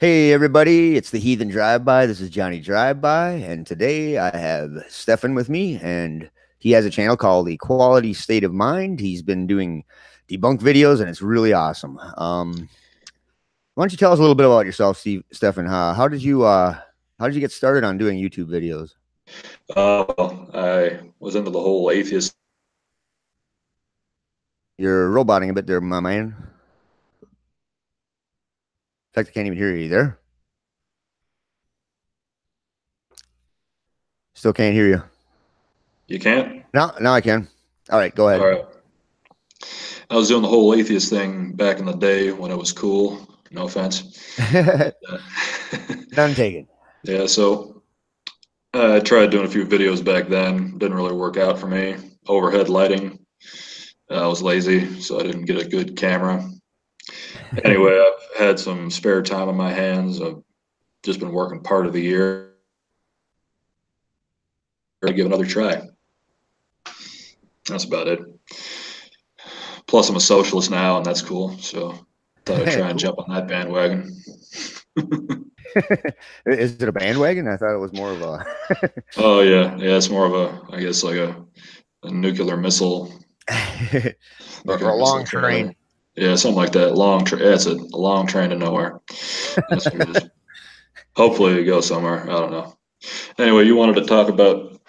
Hey everybody, it's the Heathen Drive-By. This is Johnny Drive-By, and today I have Stefan with me, and he has a channel called Equality State of Mind. He's been doing debunk videos, and it's really awesome. Why don't you tell us a little bit about yourself, Stefan? How did you get started on doing YouTube videos? I was into the whole atheist. You're roboting a bit there, my man. In fact, I can't even hear you there. Still can't hear you. You can't? Now I can. All right, go All ahead. right. I was doing the whole atheist thing back in the day when it was cool. No offense. Uh, None taken. yeah, so I tried doing a few videos back then. Didn't really work out for me. Overhead lighting. I was lazy, so I didn't get a good camera. Anyway, I've had some spare time on my hands. I've just been working part of the year to give another try. That's about it. Plus, I'm a socialist now, and that's cool. So thought I'd try and Cool. jump on that bandwagon. Is it a bandwagon? I thought it was more of a Oh yeah, yeah. It's more of a, I guess, like a nuclear missile, or nuclear a missile long trailer. train. Yeah, something like that. Yeah, it's a long train to nowhere. That's what it is. Hopefully, it goes somewhere. I don't know. Anyway, you wanted to talk about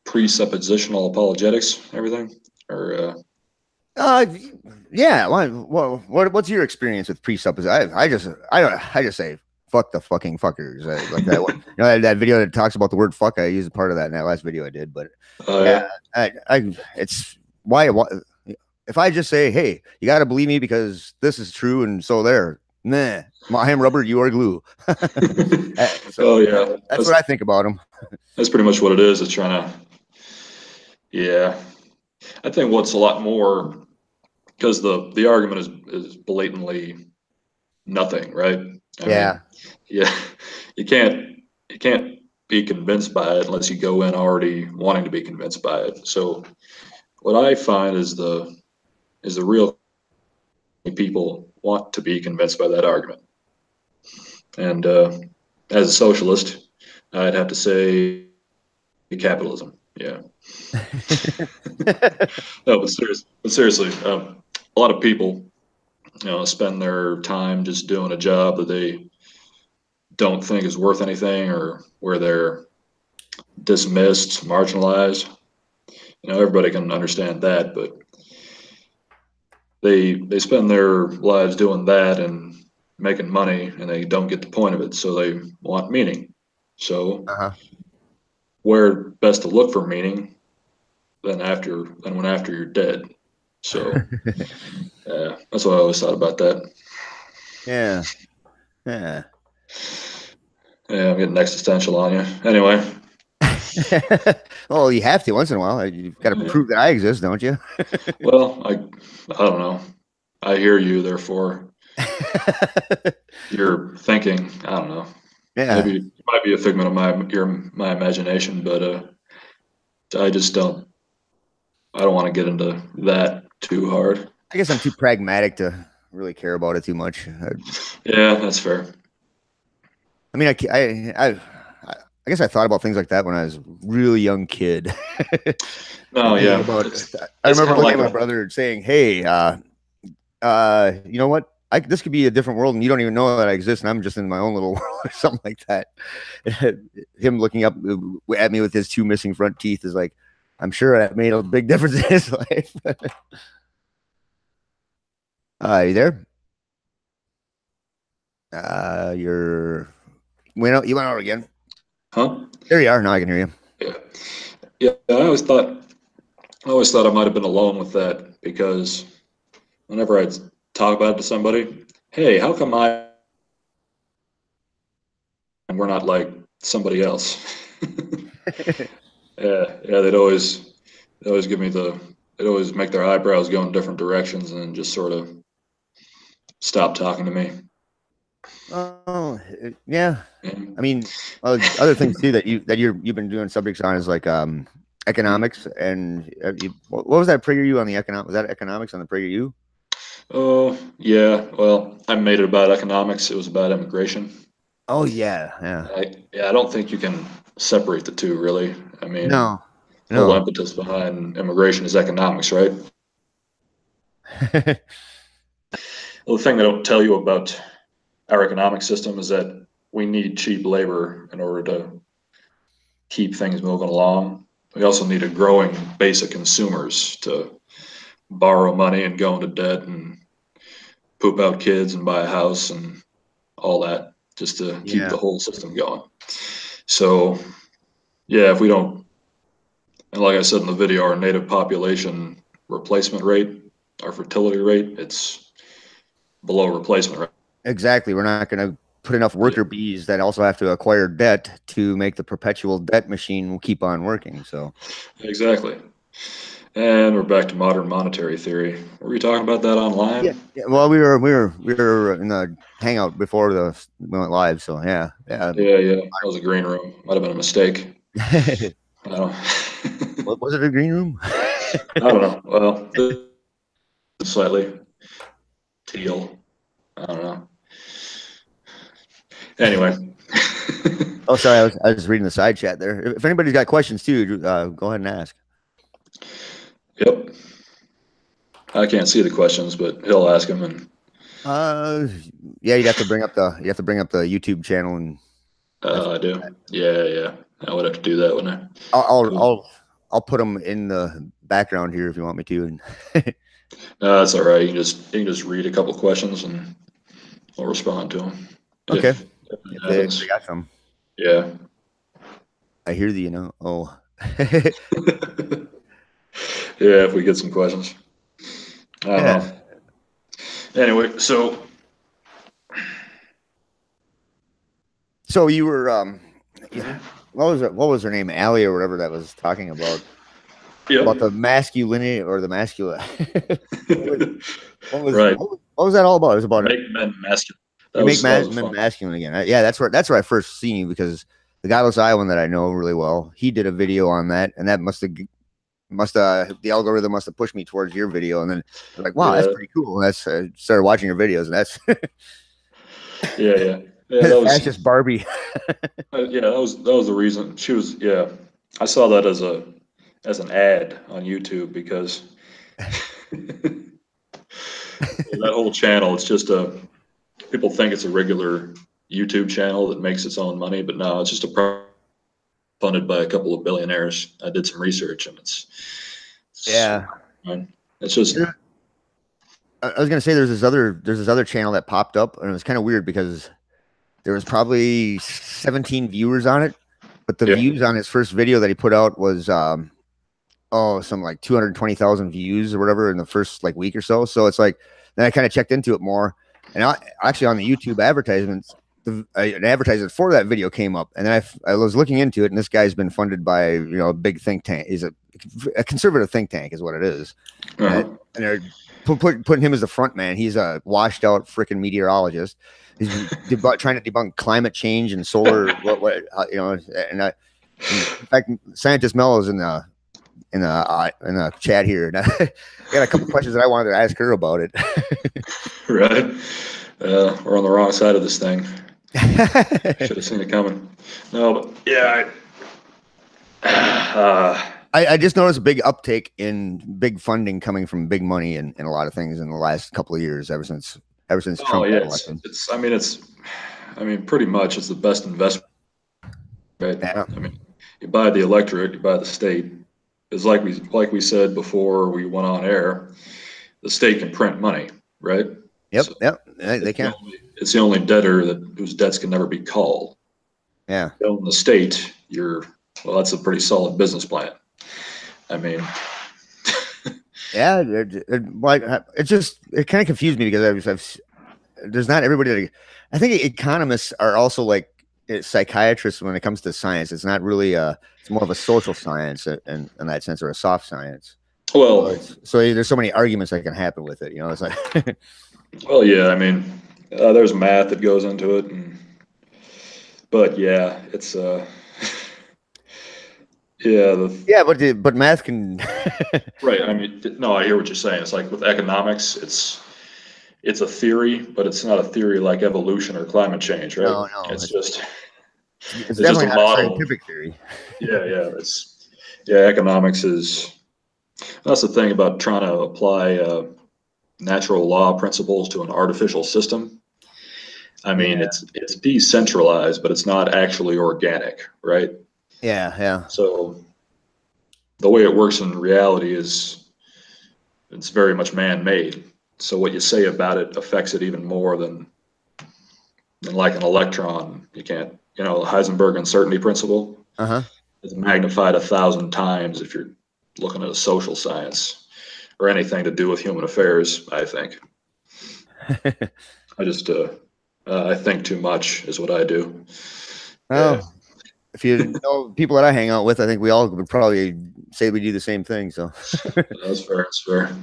presuppositional apologetics, everything, or Uh, yeah. What's your experience with presupposition? I just say fuck the fucking fuckers. Like that one. That video that talks about the word fuck. I used a part of that in that last video I did. But yeah, yeah, it's why if I just say, hey, you got to believe me because this is true, and so there. Nah, I am rubber, you are glue. oh So yeah. that's what I think about them. That's pretty much what it is. It's trying to, yeah. I think what's a lot more because the argument is blatantly nothing, right? I Yeah. mean, yeah, you can't you can't be convinced by it unless you go in already wanting to be convinced by it. So what I find is the real people want to be convinced by that argument. And as a socialist, I'd have to say capitalism. Yeah. No, but seriously, a lot of people, spend their time just doing a job that they don't think is worth anything or where they're dismissed, marginalized. Everybody can understand that, but they spend their lives doing that and making money, and they don't get the point of it, so they want meaning. So Uh-huh. where best to look for meaning than when after you're dead. So that's what I always thought about that. Yeah. Yeah. Yeah, I'm getting existential on you. Anyway, Well, you have to once in a while. You've got to prove that I exist, don't you? well, I don't know. I hear you, therefore you're thinking. I don't know. Yeah. Maybe it might be a figment of my imagination, but I just don't. I don't want to get into that too hard. I guess I'm too pragmatic to really care about it too much. Yeah, that's fair. I mean, I guess I thought about things like that when I was a really young kid. No, And thinking yeah, about, I it's remember kind of looking like at my a brother and saying, "Hey, you know what? This could be a different world, and you don't even know that I exist, and I'm just in my own little world, or something like that." Him looking up at me with his two missing front teeth is like, I'm sure that made a big difference in his life. You there? You're you went out again. huh? There you are. Now I can hear you. Yeah, yeah. I always thought I might have been alone with that because whenever I talk about it to somebody, hey, how come and we're not like somebody else? Yeah, yeah. They'd always give me they'd always make their eyebrows go in different directions and then just sort of stop talking to me. Oh, yeah. And I mean, other things too you've been doing subjects on is like economics and what was that PragerU on the economic? Was that economics on the PragerU? oh yeah, well, I made it about economics. It was about immigration. Oh yeah, yeah. Yeah, I don't think you can separate the two really. I mean, No, the whole no. impetus behind immigration is economics, right? Well, the thing they don't tell you about our economic system is that we need cheap labor in order to keep things moving along. We also need a growing base of consumers to borrow money and go into debt and poop out kids and buy a house and all that just to keep the Yeah, whole system going. So, yeah, if we don't, and like I said in the video, our native population replacement rate, our fertility rate, it's below replacement rate. exactly. We're not going to put enough Yeah, worker bees that also have to acquire debt to make the perpetual debt machine keep on working. So exactly. And we're back to modern monetary theory. Were we talking about that yeah, online? yeah. Well, we were in the hangout before we went live. So yeah, yeah. Yeah, yeah. That was a green room. Might have been a mistake. I don't, What was it? A green room? I don't know. Well, this is slightly teal. I don't know. Anyway. Oh, sorry. I was reading the side chat there. If anybody's got questions too, go ahead and ask. Yep. I can't see the questions, but he'll ask them, and Uh, yeah, you have to bring up the YouTube channel, and that's I do. Yeah, yeah. I would have to do that, wouldn't I? I'll I'll Cool. I'll, I'll put them in the background here if you want me to. And No, that's all right. You can just read a couple questions, and we'll respond to them okay, if it if they happens. got some, Yeah. I hear the. Oh, Yeah, if we get some questions. I don't yeah. know. Anyway, so So you were yeah. What was her name? Allie or whatever that was talking about yep. the masculinity or the masculine. what was what was Right. what was that all about? It was about Make men masculine. you make That was a men fun. masculine again. Yeah, that's where I first seen you because the Godless Iowan that I know really well, he did a video on that, and that must have the algorithm must have pushed me towards your video, and then I was like, wow, that's Yeah. pretty cool. And that's started watching your videos, and that's Yeah, yeah. Yeah, that was fascist Barbie. yeah, that was the reason. She was yeah. I saw that as an ad on YouTube because that whole channel, it's just people think it's a regular YouTube channel that makes its own money, but no, it's just funded by a couple of billionaires. I did some research and it's Yeah, it's just I was gonna say there's this other channel that popped up, and it was kind of weird because there was probably 17 viewers on it, but the yeah. views on his first video that he put out was some like 220,000 views or whatever in the first like week or so. So it's like then I kind of checked into it more, and actually on the YouTube advertisements, an advertisement for that video came up, and then I was looking into it, and this guy's been funded by a big think tank. He's a conservative think tank, is what it is, and Uh-huh. they're putting him as the front man. He's a washed out freaking meteorologist. He's trying to debunk climate change and solar. And in fact, scientist Mel is in the chat here. And I got a couple questions that I wanted to ask her about it. Right. We're on the wrong side of this thing. Should have seen it coming. No, but yeah, I just noticed a big uptake in big funding coming from big money and a lot of things in the last couple of years, ever since oh Trump yeah, got elected. I mean, pretty much it's the best investment, right? Yeah. I mean, you buy the electorate, you buy the state. It's like we said before we went on air, the state can print money, right? Yep. So Yep. They can. it's the only debtor whose debts can never be called. Yeah. You own the state, well, that's a pretty solid business plan. I mean, Yeah. It kind of confused me because there's not everybody I think economists are also like psychiatrists when it comes to science. It's not really it's more of a social science in that sense, or a soft science. So well, there's so many arguments that can happen with it. It's like well, yeah. I mean, there's math that goes into it, but yeah, it's yeah, yeah, but math can right. I mean, no, I hear what you're saying. It's like with economics, it's a theory, but it's not a theory like evolution or climate change, right? No, no, It's just it's it's just definitely a not a model. scientific theory. Yeah, economics is, that's the thing about trying to apply natural law principles to an artificial system. I mean, Yeah, it's decentralized, but it's not actually organic, right? yeah, yeah. So the way it works in reality is it's very much man-made. So what you say about it affects it even more than like an electron. You can't, Heisenberg uncertainty principle Uh is magnified 1,000 times if you're looking at a social science or anything to do with human affairs, I think. huh. I just, I think too much is what I do. Yeah, Well, if you know people that I hang out with, I think we all would probably say we do the same thing. So, that's fair. That's fair.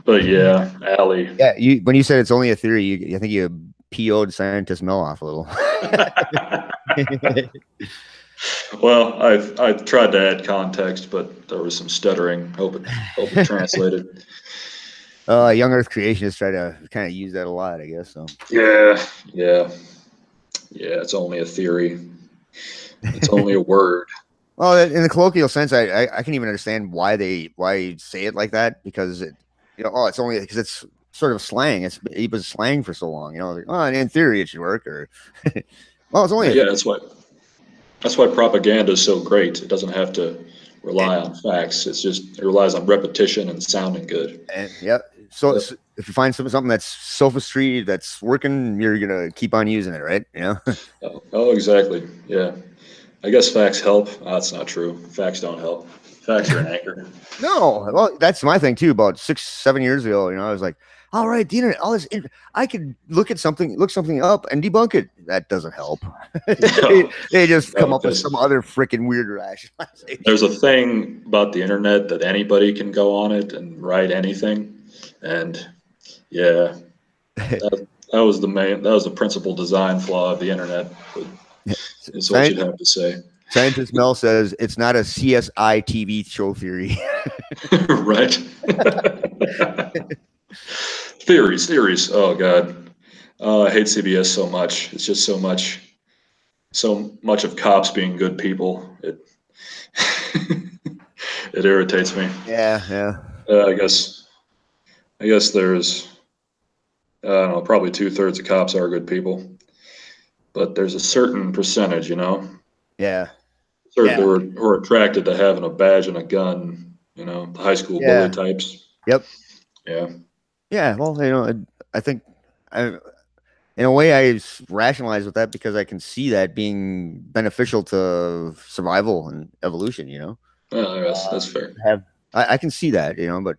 But yeah, Allie. yeah, you when you said it's only a theory, I think you PO'd scientist Mel off a little. Well, I've tried to add context, but there was some stuttering. Hope it translated. Young Earth creationists try to kind of use that a lot, I guess. So, Yeah, yeah, yeah. It's only a theory. It's only a word. well, in the colloquial sense, I can even understand why you say it like that because it's only because it's sort of slang. It was slang for so long, like, oh, in theory it should work, or well, it's only a Yeah, that's why propaganda is so great. It doesn't have to rely on facts. It relies on repetition and sounding good. and yeah. So if you find something that's sophistry that's working, you're gonna keep on using it, right? Oh, exactly. Yeah. I guess facts help. That's not true. Facts don't help. Facts are an anchor. No, well, that's my thing too. About 6, 7 years ago, I was like, all right, the internet, I could look something up and debunk it. That doesn't help. they, No, they just come no, up with because some other freaking weird rationalization. there's a thing about the internet that anybody can go on it and write anything. And yeah, that was the principal design flaw of the internet, is what you'd Sci- have to say. Scientist Mel says it's not a CSI TV show theory. Right? Theories. Oh God. I hate CBS so much. It's just so much of cops being good people. It it irritates me. Yeah, yeah, I guess there's, I don't know, probably 2/3 of cops are good people, but there's a certain percentage, yeah, certain yeah, who are attracted to having a badge and a gun, the high school bully yeah. types. Yep. Yeah. Yeah. Well, I think I, in a way, rationalize with that because I can see that being beneficial to survival and evolution. That's fair. Have I can see that, but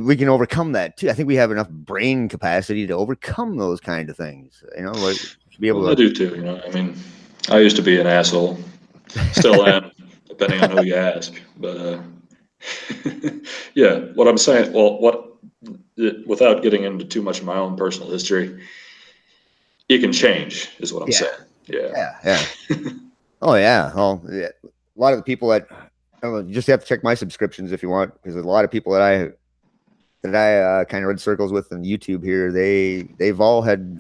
we can overcome that too. I think we have enough brain capacity to overcome those kind of things. To be Well, I able do too. I mean, I used to be an asshole, still am, depending on who you ask. But yeah, what I'm saying, well, without getting into too much of my own personal history, you can change, is what I'm yeah, saying. Yeah. yeah. Oh yeah. Well, yeah. A lot of the people that you just have to check my subscriptions if you want, because a lot of people that I kind of read circles with on YouTube here, they've all had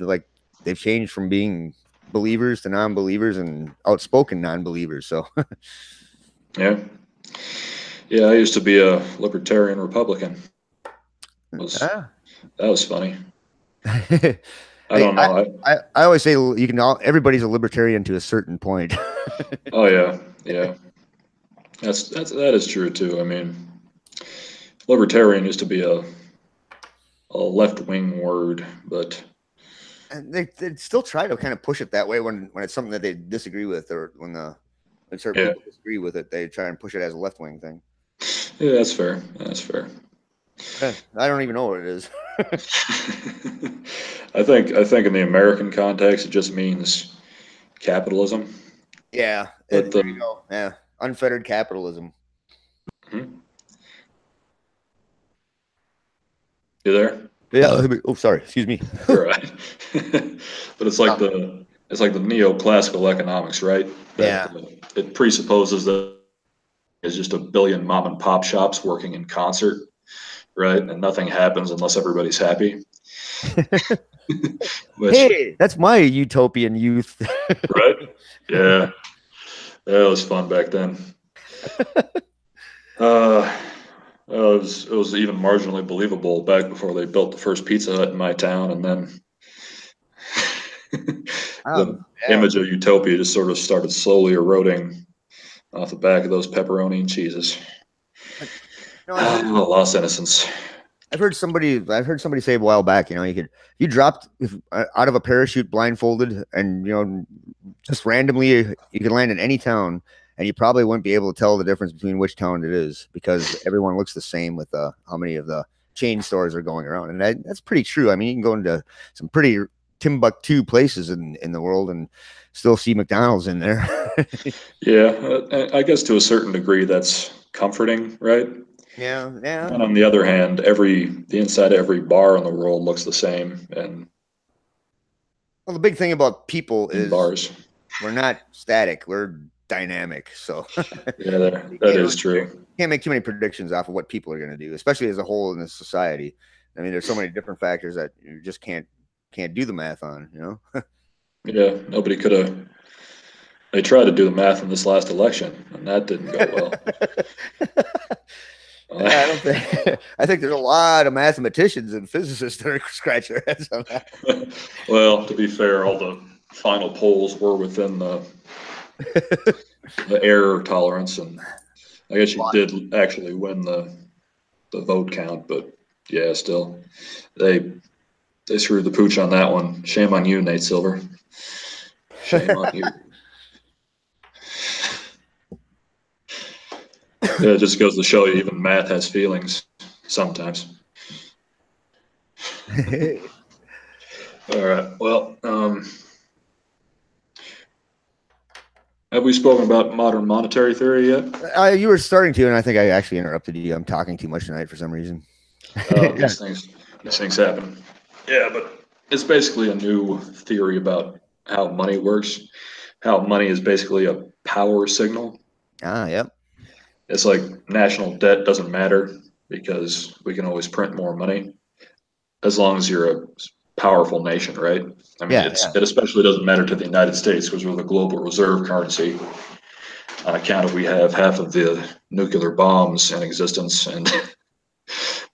they've changed from being believers to non-believers and outspoken non-believers. So Yeah. Yeah, I used to be a libertarian Republican. Was ah. That was funny. I Hey, don't know. I always say everybody's a libertarian to a certain point. Oh yeah, yeah. That is true too. I mean, libertarian used to be a left wing word, but And they still try to kind of push it that way when it's something that they disagree with, or when certain yeah, people disagree with it, they try and push it as a left wing thing. yeah, that's fair. That's fair. I don't even know what it is. I think in the American context, it just means capitalism. Yeah, But there you go. Yeah, unfettered capitalism. hmm, you there? Yeah. Oh, sorry. Excuse me. You're right. But it's like the neoclassical economics, right? That Yeah. it presupposes that there's just a billion mom and pop shops working in concert, right? And nothing happens unless everybody's happy. Which, Hey, that's my utopian youth. right? Yeah, that was fun back then. Uh, it was even marginally believable back before they built the first Pizza Hut in my town, and then the Yeah. image of utopia just sort of started slowly eroding off the back of those pepperoni and cheeses. No, I've heard Lost innocence. I've heard somebody say a while back, you dropped out of a parachute blindfolded and, just randomly, you could land in any town and you probably wouldn't be able to tell the difference between which town it is because everyone looks the same with how many of the chain stores are going around. And that's pretty true. I mean, you can go into some pretty Timbuktu places in the world and still see McDonald's in there. Yeah, I guess to a certain degree that's comforting, right? Yeah, yeah. And on the other hand, the inside of every bar in the world looks the same, and Well, the big thing about people in is bars. we're not static, we're dynamic. So Yeah, you that can't is really true. can't make too many predictions off of what people are going to do, especially as a whole in this society. I mean, there's so many different factors that you just can't do the math on. Yeah, nobody could have. They tried to do the math in this last election, and that didn't go well. Yeah, I don't think. I think there's a lot of mathematicians and physicists that are scratching their heads on that. Well, to be fair, all the final polls were within the error tolerance, and I guess you did actually win the vote count, but yeah, still, they they screwed the pooch on that one. Shame on you, Nate Silver. Shame on you. Yeah, it just goes to show you even math has feelings sometimes. All right. Well, have we spoken about modern monetary theory yet? You were starting to, and I think I actually interrupted you. I'm talking too much tonight for some reason. Oh, these things happen. Yeah, but it's basically a new theory about how money works. How money is basically a power signal. Yep. It's like national debt doesn't matter because we can always print more money as long as you're a powerful nation, right? I mean, Yeah, it especially doesn't matter to the United States because we're the global reserve currency on account of we have half of the nuclear bombs in existence and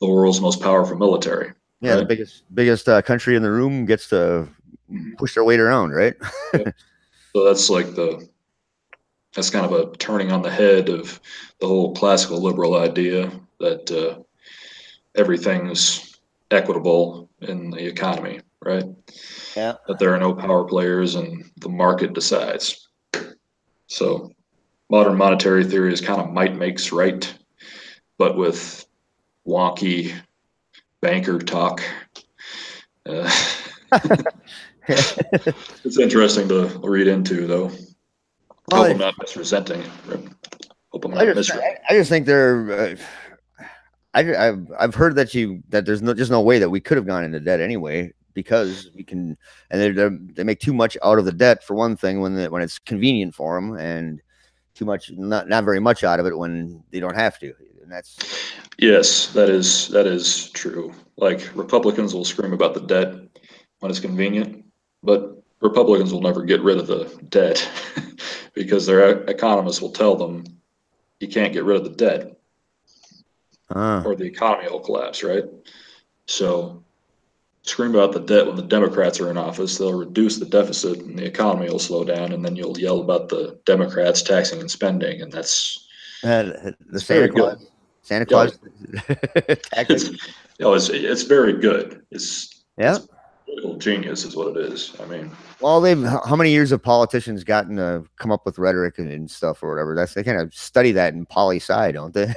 the world's most powerful military, yeah. The right? biggest country in the room gets to push their weight around, right? Yep. So that's kind of a turning on the head of the whole classical liberal idea that everything's equitable in the economy, right? Yeah. That there are no power players and the market decides. So modern monetary theory is kind of might makes right, but with wonky banker talk. Uh, it's interesting to read into, though. Well, Hope I'm not misresenting it. Hope I'm I not just misresenting. I just think they're. I've heard that there's just no way that we could have gone into debt anyway because we can, and they make too much out of the debt for one thing when it's convenient for them, and too much not very much out of it when they don't have to, and that's Yes, that is true. Like Republicans will scream about the debt when it's convenient, but Republicans will never get rid of the debt because their economists will tell them you can't get rid of the debt uh, or the economy will collapse, right? So scream about the debt when the Democrats are in office, they'll reduce the deficit and the economy will slow down, and then you'll yell about the Democrats taxing and spending, and the it's very good. Santa Yeah, Claus tactic. it's it's very good. Yeah. It's political genius is what it is. I mean, Well, how many years have politicians gotten to come up with rhetoric and stuff or whatever? They kind of study that in poli sci, don't they?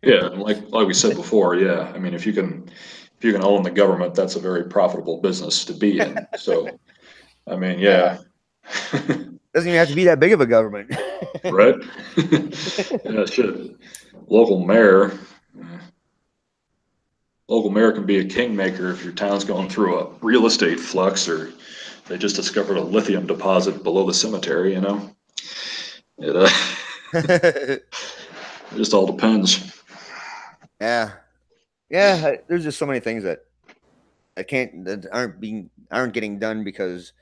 yeah, and like we said before, yeah. I mean, if you can own the government, that's a very profitable business to be in. So, I mean, Yeah. yeah. Doesn't even have to be that big of a government. Right? Yeah, shit. Local mayor, local mayor can be a kingmaker if your town's going through a real estate flux or they just discovered a lithium deposit below the cemetery, you know? It, it just all depends. Yeah. Yeah, there's just so many things that aren't getting done because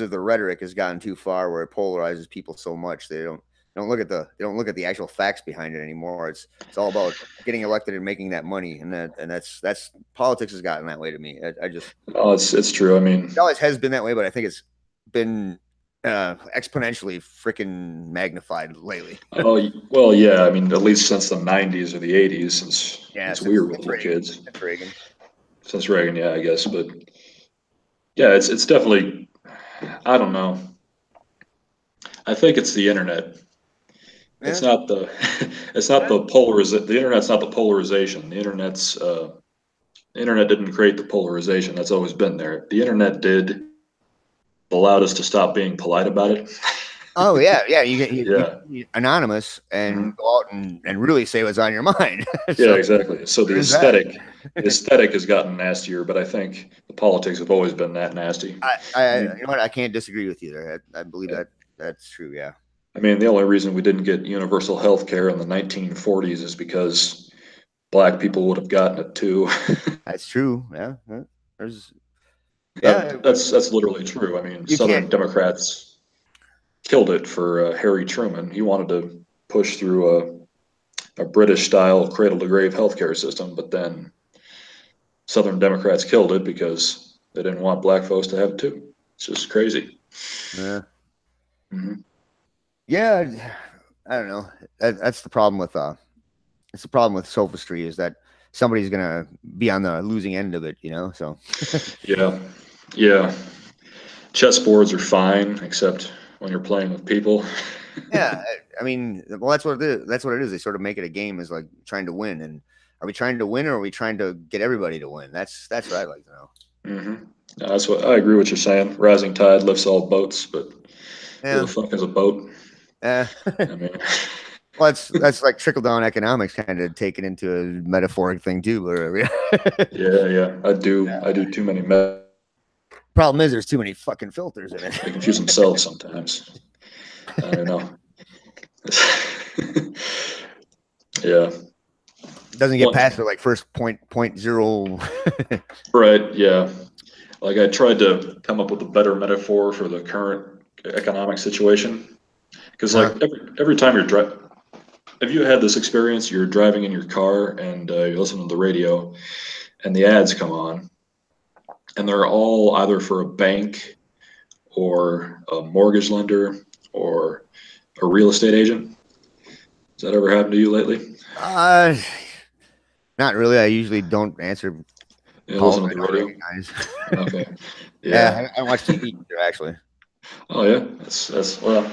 of the rhetoric has gotten too far where it polarizes people so much they don't look at the actual facts behind it anymore. It's all about getting elected and making that money, and that's politics has gotten that way to me. I just Oh, it's true. I mean, it always has been that way, but I think it's been exponentially freaking magnified lately. oh well, yeah. I mean, at least since the '90s or the '80s, Yeah, since we were since little Reagan, kids, since Reagan. since Reagan, yeah, I guess. But yeah, it's definitely. I don't know. I think it's the internet. It's Yeah, not the. It's not the The internet's not the polarization. The internet didn't create the polarization. That's always been there. The internet did allowed us to stop being polite about it. oh yeah, yeah. You get Yeah. you anonymous Hmm. and go out and really say what's on your mind. Yeah, So exactly. So there's that. the aesthetic has gotten nastier, but I think the politics have always been that nasty. I You mean, know what? I can't disagree with you there. I believe yeah. that that's true. Yeah, I mean, the only reason we didn't get universal health care in the 1940s is because black people would have gotten it too. that's true. Yeah, yeah. There's yeah. That's literally true. I mean, You can't. Southern Democrats killed it for Harry Truman. He wanted to push through a British style cradle to grave healthcare system, but then Southern Democrats killed it because they didn't want black folks to have it too. It's just crazy. Yeah, Hmm. yeah. I don't know. That's the problem with it's the problem with sophistry is that somebody's gonna be on the losing end of it. You know. So Yeah, yeah. Chessboards are fine, except when you're playing with people. yeah, I mean, well, that's what it is. That's what it is. They sort of make it a game, is like trying to win. And are we trying to win, or are we trying to get everybody to win? That's what I'd like to know. Hmm. That's what I agree with what you're saying. Rising tide lifts all boats, but who the Yeah. fuck is a boat? Well, I mean, that's like trickle down economics, kind of taken into a metaphoric thing too. But yeah, yeah. I do too many. problem is, there's too many fucking filters in They it. confuse themselves sometimes. I don't know. Yeah. Doesn't get Well, past the like first point zero. right. Yeah. Like I tried to come up with a better metaphor for the current economic situation. Because like Huh? every time you're driving, have you had this experience? You're driving in your car and you listen to the radio, and the ads come on, and they're all either for a bank or a mortgage lender or a real estate agent. Has that ever happened to you lately? Uh, Not really. I usually don't answer You calls listen that to the I don't radio? recognize. Okay. Yeah. Yeah, I don't watch TV either, actually. Oh yeah. That's well.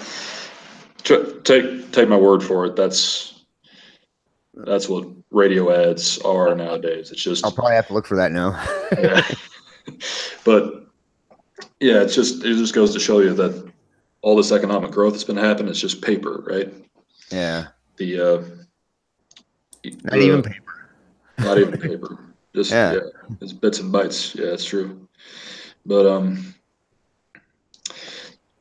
Take my word for it. That's what radio ads are nowadays. It's I'll just probably have to look for that now. yeah. But yeah, it just goes to show you that all this economic growth that's been happening is just paper, right? Yeah, The not even the paper. not even paper, just Yeah. yeah, it's bits and bytes. Yeah, it's true. But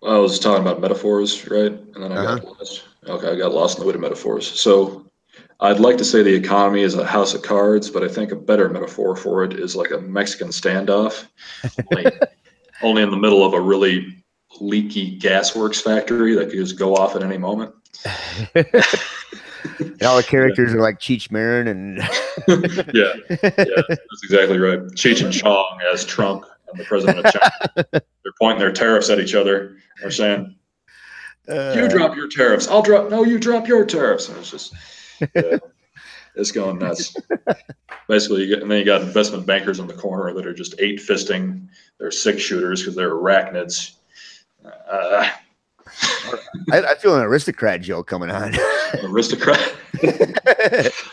I was talking about metaphors, right? And then I Uh huh. got lost. Okay, I got lost in the way of metaphors. So I'd like to say the economy is a house of cards, but I think a better metaphor for it is like a Mexican standoff, only only in the middle of a really leaky gasworks factory that could just go off at any moment. And all the characters are like Cheech Marin and Yeah, yeah, that's exactly right. Cheech and Chong as Trump and the president of China. They're pointing their tariffs at each other. They're saying, "You uh, drop your tariffs. I'll drop. No, you drop your tariffs." And it's just, yeah, it's going nuts. Basically, and then you got investment bankers in the corner that are just eight fisting their six shooters because they're arachnids. Uh, I feel an aristocrat joke coming on. aristocrat,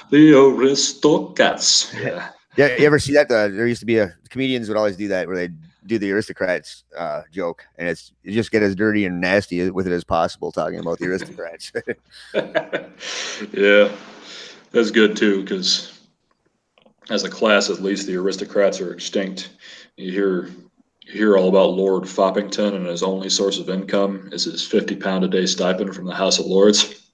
the aristocrats. Yeah. Yeah, you ever see that? There used to be comedians would always do that where they do the aristocrats joke, and you just get as dirty and nasty with it as possible, talking about the aristocrats. Yeah, that's good too because as a class, at least the aristocrats are extinct. You hear you hear all about Lord Foppington, and his only source of income is his £50 a day stipend from the House of Lords.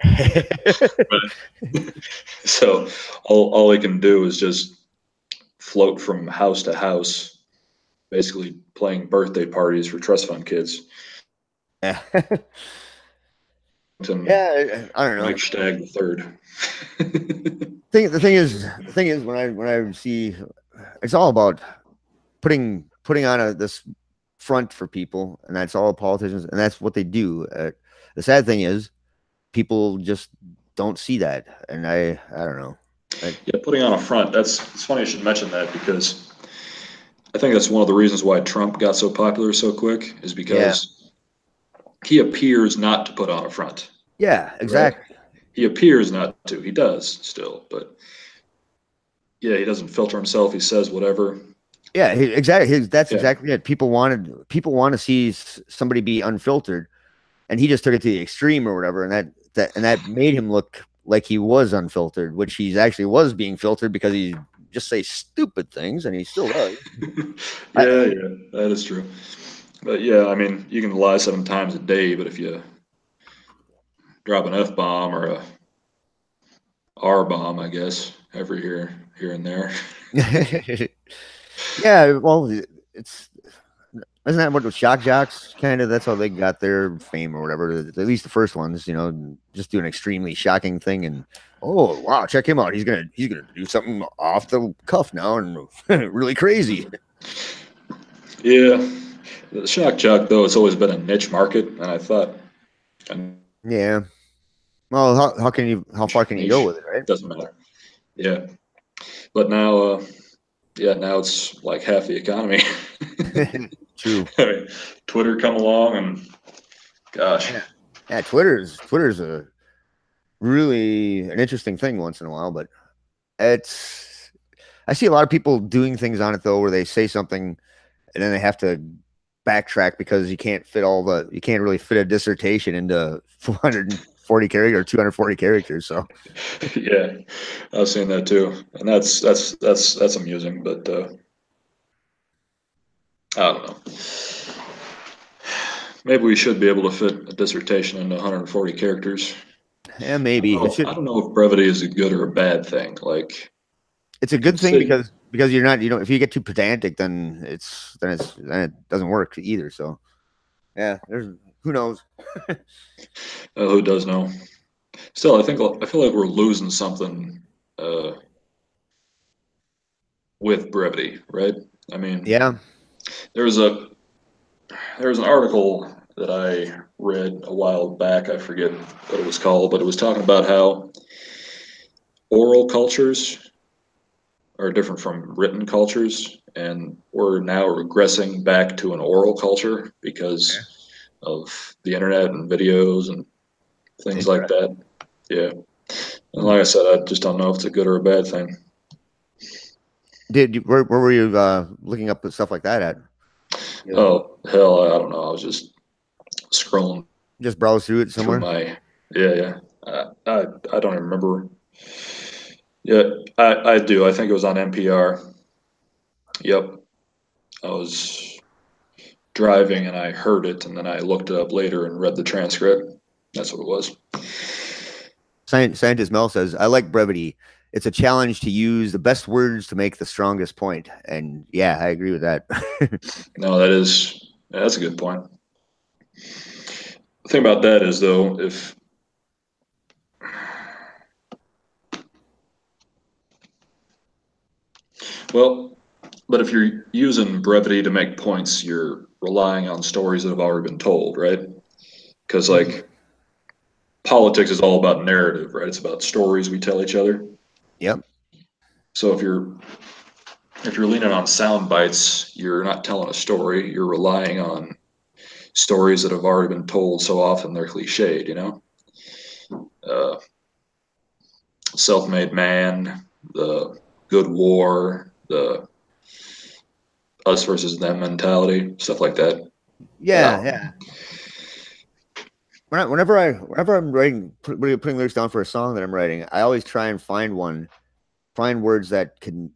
So all he can do is just float from house to house, basically playing birthday parties for trust fund kids. Yeah. And Yeah, I don't know. Mike Stagg the third. The thing is when I see, it's all about putting on this front for people, and that's all politicians, and that's what they do. The sad thing is, people just don't see that, and I don't know. Yeah, putting on a front. It's funny you should mention that because I think that's one of the reasons why Trump got so popular so quick is Yeah, because he appears not to put on a front, yeah, right? exactly. He appears not to. He does still, but yeah, he doesn't filter himself. He says whatever. Yeah, exactly. That's Yeah, exactly it. People want to see somebody be unfiltered, and he just took it to the extreme or whatever, and that made him look like he was unfiltered, which he actually was being filtered because he just say stupid things, and he still does. yeah, yeah, that is true. But yeah, I mean, you can lie 7 times a day, but if you drop an F bomb or a R bomb, I guess, every here and there. Yeah, well, it's isn't that what the shock jocks kind of? That's how they got their fame or whatever. At least the first ones, just do an extremely shocking thing, and oh wow, check him out. He's gonna do something off the cuff now and really crazy. Yeah, the shock jock though, it's always been a niche market, and I thought a Yeah. Well, how far can you go niche with it, doesn't matter. Yeah, but now, now it's like half the economy. right? True. I mean, Twitter come along, and gosh, Yeah. Yeah. Twitter's a really an interesting thing once in a while, but it's I see a lot of people doing things on it though, where they say something and then they have to backtrack because you can't really fit a dissertation into 440 characters or 240 characters. So yeah, I've seen that too, and that's amusing, but I don't know. Maybe we should be able to fit a dissertation into 140 characters. yeah, maybe it I should. don't know if brevity is a good or a bad thing. Like, It's a you can good thing sit. because you're not if you get too pedantic, then it doesn't work either. So yeah, there's who knows. Who does know? Still, I feel like we're losing something uh, with brevity, right? I mean, Yeah, there was a there was an article that I read a while back. I forget what it was called, but it was talking about how oral cultures are different from written cultures, and we're now regressing back to an oral culture because of the internet and videos and things like interesting. that. Yeah. And Hmm. like I said, I just don't know if it's a good or a bad thing. Where were you looking up stuff like that at? Yeah. Oh, hell, I don't know. I was just scrolling Just browse through it through somewhere. my, yeah, yeah. I don't even remember. Yeah, I do. I think it was on NPR. Yep. I was driving and I heard it, and then I looked it up later and read the transcript. That's what it was. Scientist Mel says, "I like brevity. It's a challenge to use the best words to make the strongest point." And yeah, I agree with that. No, that's a good point. The thing about that is, though, if well, but if you're using brevity to make points, you're relying on stories that have already been told, right? Because like politics is all about narrative, right? It's about stories we tell each other. Yep. So if you're leaning on sound bites, you're not telling a story. You're relying on stories that have already been told so often they're cliched, you know? Uh, Self-made man, the good war, the us versus them mentality, stuff like that. I Yeah, don't know. yeah. Whenever I'm putting lyrics down for a song that I'm writing, I always try and find words that you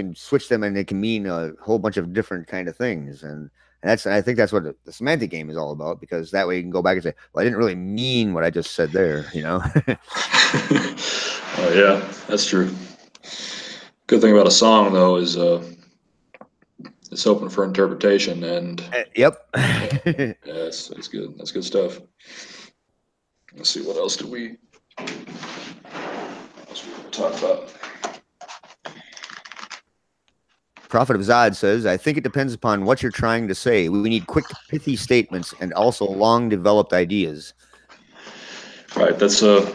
can switch them and they can mean a whole bunch of different kind of things. And I think that's what the semantic game is all about, because that way you can go back and say, well, I didn't really mean what I just said there. Yeah, that's true. Good thing about a song though is it's open for interpretation, and Yep. yeah, that's good. That's good stuff. Let's see, what else do we talk about? Prophet of Zod says, I think it depends upon what you're trying to say. We need quick, pithy statements and also long developed ideas. Right. That's yeah.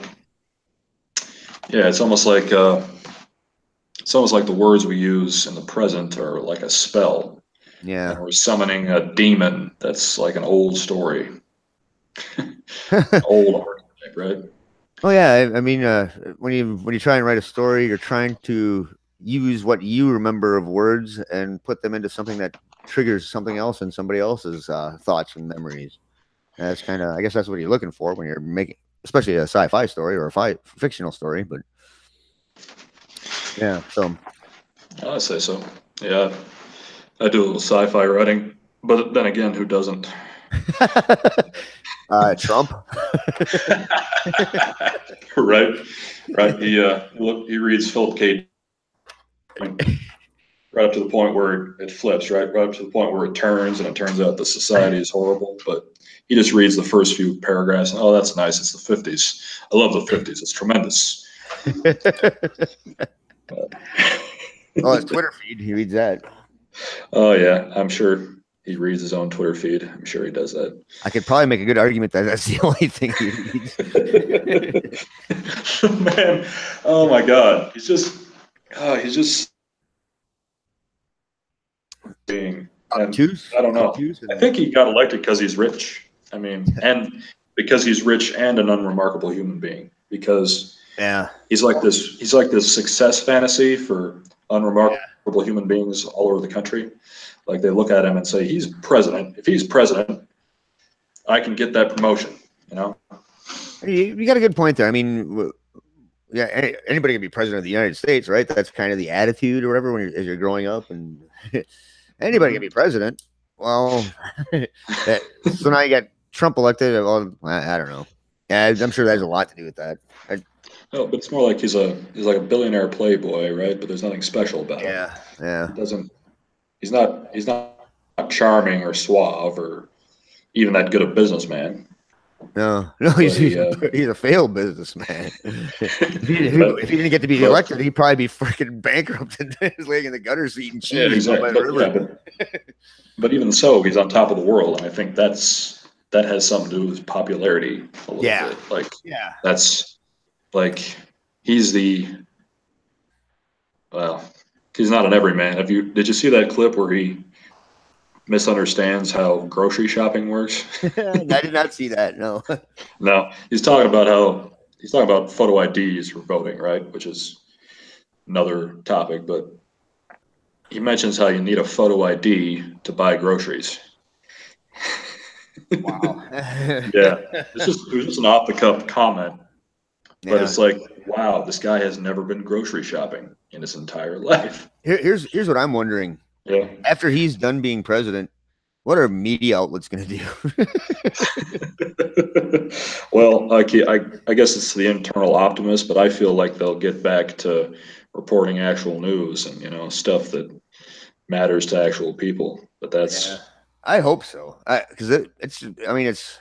It's almost like the words we use in the present are like a spell, and Yeah. we're summoning a demon that's like an old story, old archetype, right? Oh yeah, I mean, when you try and write a story, you're trying to use what you remember of words and put them into something that triggers something else in somebody else's thoughts and memories. And that's kind of, I guess, that's what you're looking for when you're making, especially a sci-fi story or a fictional story. But yeah, so I say so. Yeah, I do a little sci-fi writing, but then again, who doesn't? Trump. Right, right. He reads Philip K. right up to the point where it flips, right up to the point where it turns, and it turns out the society is horrible. But he just reads the first few paragraphs, and oh, that's nice. It's the '50s. I love the '50s. It's tremendous. Oh, his Twitter feed. He reads that. Oh yeah, I'm sure he reads his own Twitter feed. I'm sure he does that. I could probably make a good argument that that's the only thing he reads. Man, oh my God, he's just being, and Obtuse, I don't know. obtuse, I and think he got elected because he's rich. I mean, and because he's rich and an unremarkable human being. Because yeah, he's like this success fantasy for unremarkable human beings all over the country. Like they look at him and say, he's president. If he's president, I can get that promotion. You know? you got a good point there. I mean, yeah, anybody can be president of the United States, right? That's kind of the attitude or whatever when as you're growing up, and anybody can be president. Well, so now you got Trump elected. Well, I don't know. Yeah, I'm sure that has a lot to do with that. No, but it's more like he's like a billionaire playboy, right? But there's nothing special about him. Yeah, yeah. He doesn't. He's not charming or suave or even that good a businessman. No, he's But he, he's a failed businessman. but, If he didn't get to be but elected, he'd probably be freaking bankrupt and his laying in the gutters eating yeah, cheese by exactly. the river. But even so, he's on top of the world, and I think that has something to do with his popularity a little Yeah, bit. Like yeah. that's like he's the well, he's not an everyman. Did you see that clip where he misunderstands how grocery shopping works? I did not see that. No. No, he's talking about photo IDs for voting, right? Which is another topic, but he mentions how you need a photo ID to buy groceries. Wow. Yeah, it was just an off the cuff comment, but Yeah. it's like, wow, this guy has never been grocery shopping in his entire life. Here's what I'm wondering. Yeah. After he's done being president, what are media outlets going to do? Well, I guess it's the internal optimist, but I feel like they'll get back to reporting actual news and stuff that matters to actual people. But Yeah, I hope so. Because it's. I mean, it's.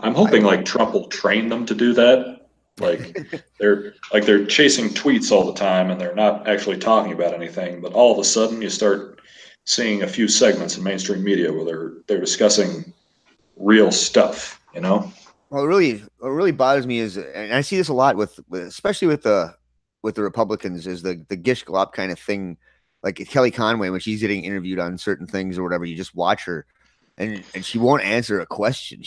I'm hoping like Trump will train them to do that. Like they're chasing tweets all the time and they're not actually talking about anything. But all of a sudden, you start seeing a few segments in mainstream media where they're discussing real stuff. Well, what really bothers me is, and I see this a lot especially with the Republicans, is the Gish Glop kind of thing, like Kelly Conway when she's getting interviewed on certain things or whatever. You just watch her, and she won't answer a question.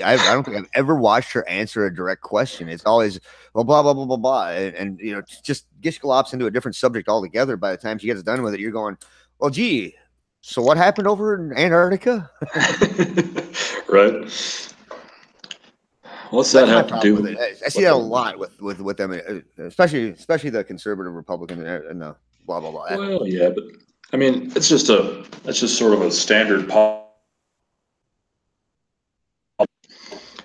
I don't think I've ever watched her answer a direct question. It's always well blah blah blah blah blah, and just Gish Glops into a different subject altogether. By the time she gets done with it, you're going, well, gee, so what happened over in Antarctica? Right. What's that have to do with it? I see that a lot with them, especially the conservative Republicans and the blah blah blah. Well, yeah, but I mean, that's just sort of a standard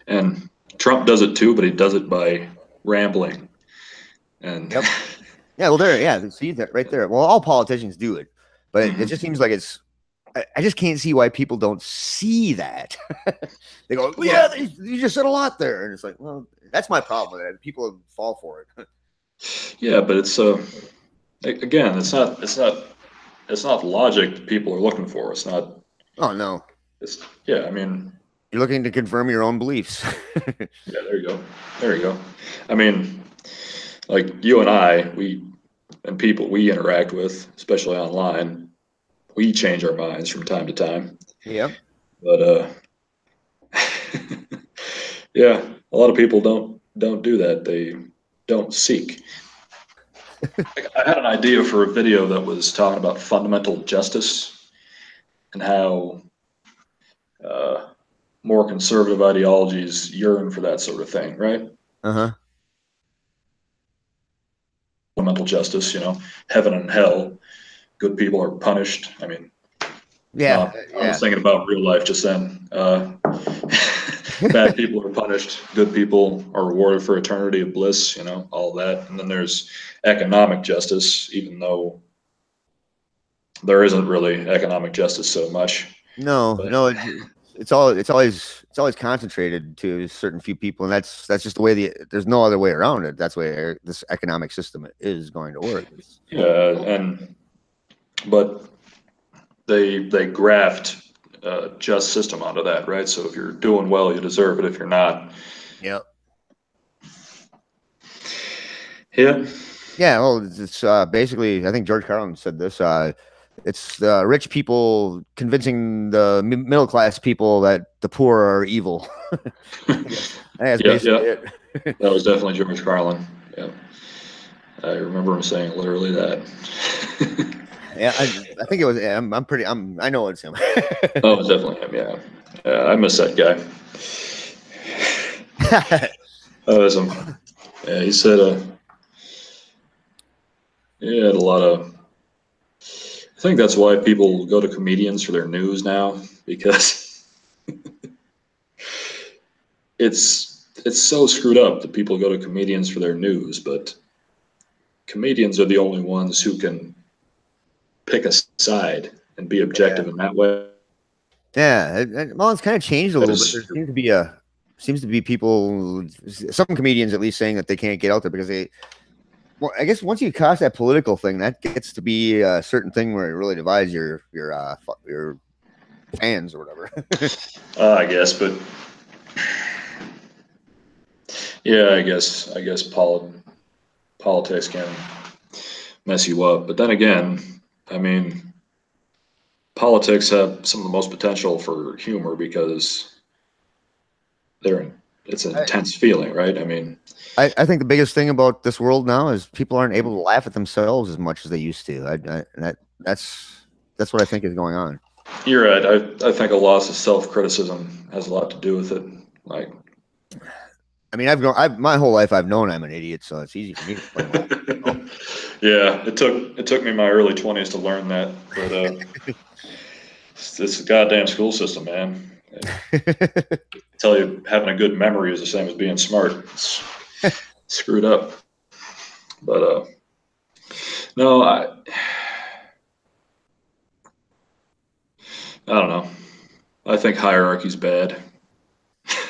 and Trump does it too, but he does it by rambling, and Yep. Yeah, well, there, yeah, see that right there. Well, all politicians do it, but it just Mhm. seems like it's. I just can't see why people don't see that. They go, well, yeah, Well, you just said a lot there, and it's like, well, that's my problem with it. People fall for it. yeah, but it's again, it's not logic that people are looking for. It's not. Oh no, It's yeah. I mean, you're looking to confirm your own beliefs. yeah. There you go. There you go. I mean, like you and I, we and people we interact with, especially online, we change our minds from time to time. Yep. But yeah, a lot of people don't do that. They don't seek. I had an idea for a video that was talking about fundamental justice and how uh, more conservative ideologies yearn for that sort of thing, right? Uh huh. Fundamental justice, heaven and hell, good people are punished. I mean, Yeah. not. I was Yeah. thinking about real life just then. Bad people are punished, good people are rewarded for eternity of bliss. All that. And then there's economic justice, even though there isn't really economic justice so much. No, But no. It's always concentrated to a certain few people, and that's just the way there's no other way around it. That's where this economic system is going to work. yeah, but they graft a just system onto that, right? So if you're doing well, you deserve it. If you're not, Yep. yeah, Yeah, well, it's basically, I think George Carlin said this. It's the rich people convincing the middle class people that the poor are evil. That's yeah, basically yeah. it. That was definitely George Carlin. Yeah, I remember him saying literally that. Yeah, I think it was. I'm pretty. I know it's him. Oh, it was definitely him. Yeah, yeah. I miss that guy. That was him. Yeah, he said he had a lot of. I think that's why people go to comedians for their news now because it's so screwed up that people go to comedians for their news, but comedians are the only ones who can pick a side and be Yeah, objective in that way. yeah. Well, it's kind of changed a little bit. There There's, seems to be people, some comedians at least, saying that they can't get out there because they. Well, I guess once you cross that political thing, that gets to be a certain thing where it really divides your fans or whatever. I guess, but yeah, I guess politics can mess you up. But then again, I mean, politics have some of the most potential for humor because it's an I, intense feeling, right? I mean, I think the biggest thing about this world now is people aren't able to laugh at themselves as much as they used to. That's what I think is going on. you're right. I think a loss of self-criticism has a lot to do with it. Like, I mean, my whole life I've known I'm an idiot, so it's easy for me to blame myself. yeah, it took me my early 20s to learn that, but it's a goddamn school system, man. You Tell you having a good memory is the same as being smart. It's screwed up. But no, I don't know. I think hierarchy's bad.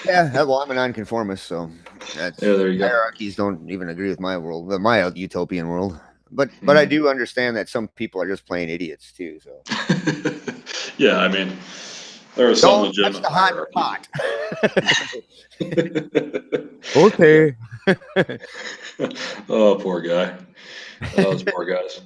Yeah, well, I'm a nonconformist, so Yeah, that's there you go. hierarchies don't even agree with my world, my utopian world. But I Mhm. do understand that some people are just plain idiots too. So Yeah, I mean, there is some don't touch legitimate the hot hierarchy. pot. Okay. Oh, poor guy. Those poor guys.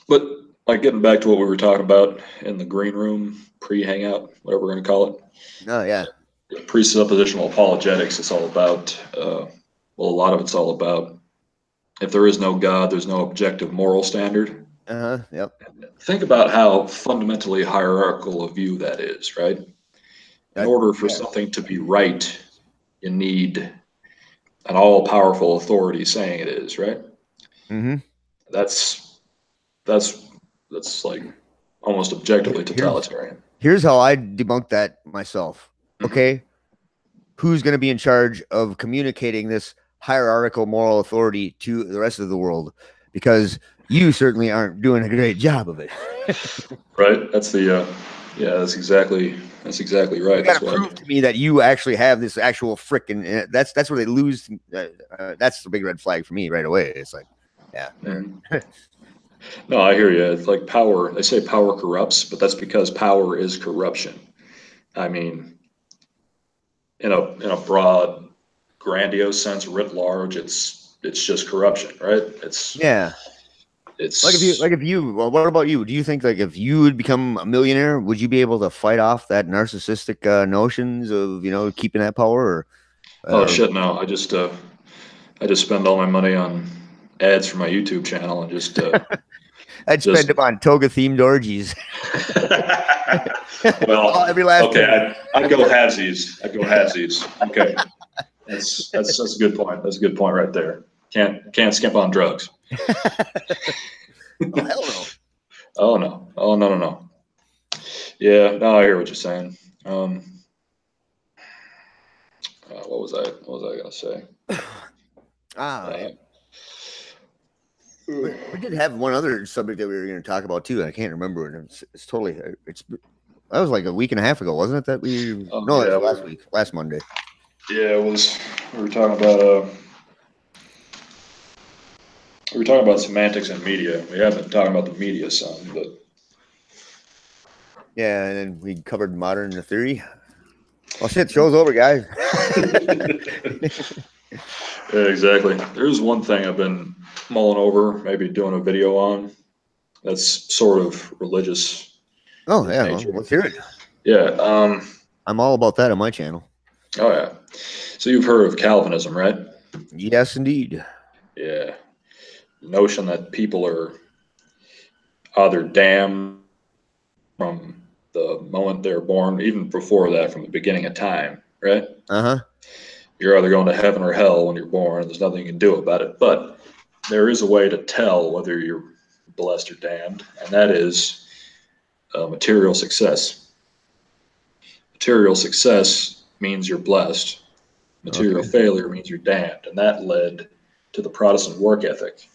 But like getting back to what we were talking about in the green room, pre-hangout, whatever we're going to call No, yeah. it, presuppositional apologetics. It's all about, well, a lot of it's all about if there is no God, there's no objective moral standard. Uh-huh. Yep. Think about how fundamentally hierarchical a view that is, right? In That order for yeah. something to be right, you need an all-powerful authority saying it is, right? Mm-hmm. That's that's that's like almost objectively totalitarian. Here's how I debunk that myself. Hmm. Okay. Who's going to be in charge of communicating this hierarchical moral authority to the rest of the world? because you certainly aren't doing a great job of it. Right. That's the yeah. That's exactly right. You got That's to why. prove to me that you actually have this actual frickin'. That's where they lose. That's the big red flag for me right away. It's like, yeah. No, I hear you. It's like power. They say power corrupts, but that's because power is corruption. I mean, in a broad, grandiose sense, writ large, it's just corruption, right? Yeah. It's If you, well, what about you? Do you think like if you would become a millionaire, would you be able to fight off that narcissistic notions of, keeping that power? oh Or shit, no. I just spend all my money on ads for my YouTube channel and just I'd spend just them on toga themed orgies. well, Every last okay, penny. I'd go halvesies. I'd go halvesies. Okay. That's a good point. That's a good point right there. Can't skimp on drugs. Oh, hell no. Oh no. Oh no no no. Yeah, no, I hear what you're saying. What was I gonna say? Ah, Uh, we did have one other subject that we were going to talk about too. And I can't remember it. It's totally. That was like a week and a half ago, wasn't it? That we oh no, that yeah, was last week, last Monday. yeah. It was. We were talking about semantics and media. We have been talking about the media some, but Yeah, and then we covered modern theory. Well, shit, show's over, guys. yeah, exactly. There's one thing I've been mulling over, maybe doing a video on. That's sort of religious Oh in yeah, well, nature. let's hear it. Yeah. I'm all about that on my channel. Oh yeah. So you've heard of Calvinism, right? Yes, indeed. Yeah. The notion that people are either damned from the moment they're born, even before that, from the beginning of time, right? Uh-huh. You're either going to heaven or hell when you're born, and there's nothing you can do about it. But there is a way to tell whether you're blessed or damned, and that is material success. Material success means you're blessed. Material Okay. failure means you're damned. And that led to the Protestant work ethic,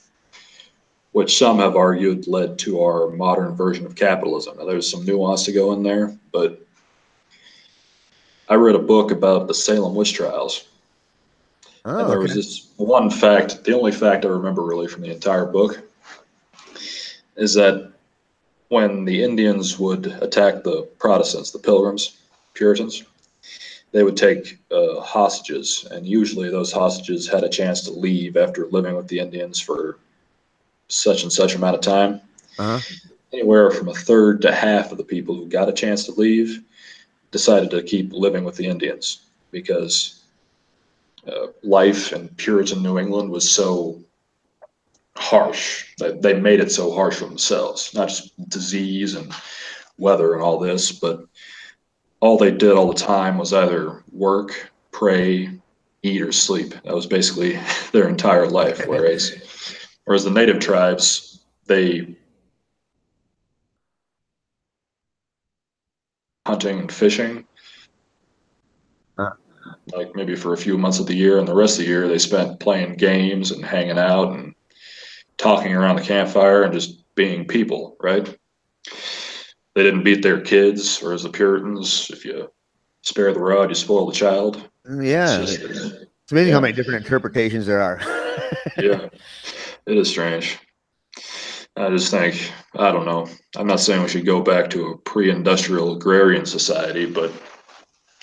which some have argued led to our modern version of capitalism. Now, there's some nuance to go in there, but I read a book about the Salem witch trials. And Oh, there was okay. this one fact, the only fact I remember really from the entire book, is that when the Indians would attack the Protestants, the Pilgrims, Puritans, they would take hostages, and usually those hostages had a chance to leave after living with the Indians for such and such amount of time. Uh-huh. Anywhere from a third to half of the people who got a chance to leave decided to keep living with the Indians because life in Puritan New England was so harsh that they made it so harsh for themselves, not just disease and weather and all this, but all they did all the time was either work, pray, eat, or sleep. That was basically their entire life. Whereas the native tribes, they hunting and fishing, Uh, like maybe for a few months of the year, and the rest of the year they spent playing games and hanging out and talking around the campfire and just being people, right? They didn't beat their kids, whereas the Puritans, if you spare the rod, you spoil the child. It's yeah. just, It's amazing how yeah, many different interpretations there are. yeah, it is strange. I just think, I don't know. I'm not saying we should go back to a pre-industrial agrarian society, but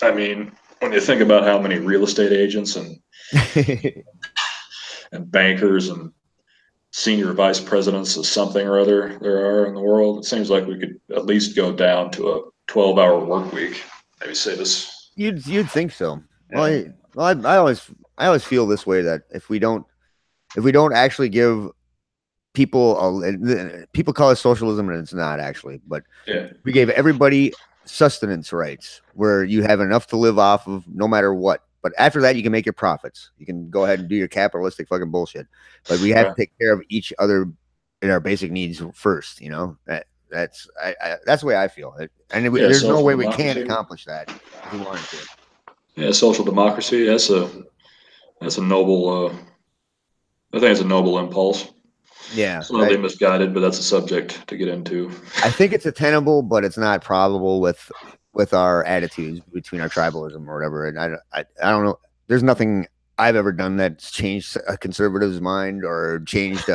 I mean, when you think about how many real estate agents and bankers and senior vice presidents of something or other there are in the world, it seems like we could at least go down to a 12-hour work week. Maybe say this. You'd think so. Well, Yeah. I always feel this way that if we don't actually give people people call it socialism and it's not actually, but Yeah. we gave everybody sustenance rights where you have enough to live off of no matter what. But after that, you can make your profits. You can go ahead and do your capitalistic fucking bullshit. But we have to Right. take care of each other in our basic needs first. That's the way I feel. Yeah. There's no Social way we can't democracy. accomplish that if we wanted to. Yeah. Social democracy. That's a noble. I think it's a noble impulse. Yeah, Slightly misguided, but that's a subject to get into. I think it's attainable, but it's not probable with our attitudes between our tribalism or whatever. And I don't know. There's nothing I've ever done that's changed a conservative's mind or changed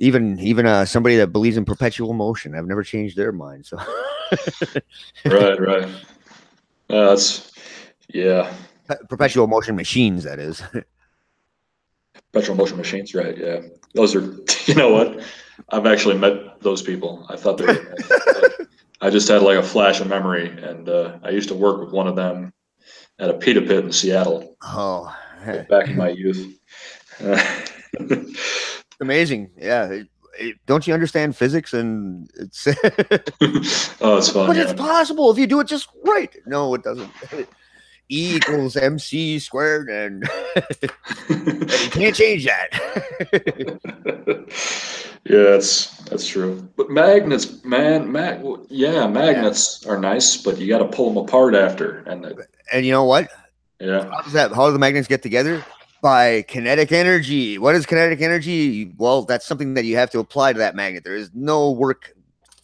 even somebody that believes in perpetual motion. I've never changed their mind. So Right. That's yeah. perpetual motion machines, that is. Petrol motion machines, right? Yeah, those are. You know what? I've actually met those people. I thought they were nice. I just had like a flash of memory, and I used to work with one of them at a pita pit in Seattle, Oh, like back in my youth. amazing. Yeah. Don't you understand physics? And it's Oh, it's fun. but it's Yeah. possible if you do it just right. No, it doesn't. E equals MC squared, and you can't change that. Yeah, that's true. But magnets, man, magnets are nice, but you got to pull them apart after. And you know what? Yeah, How does that? How do the magnets get together? By kinetic energy. What is kinetic energy? Well, that's something that you have to apply to that magnet. There is no work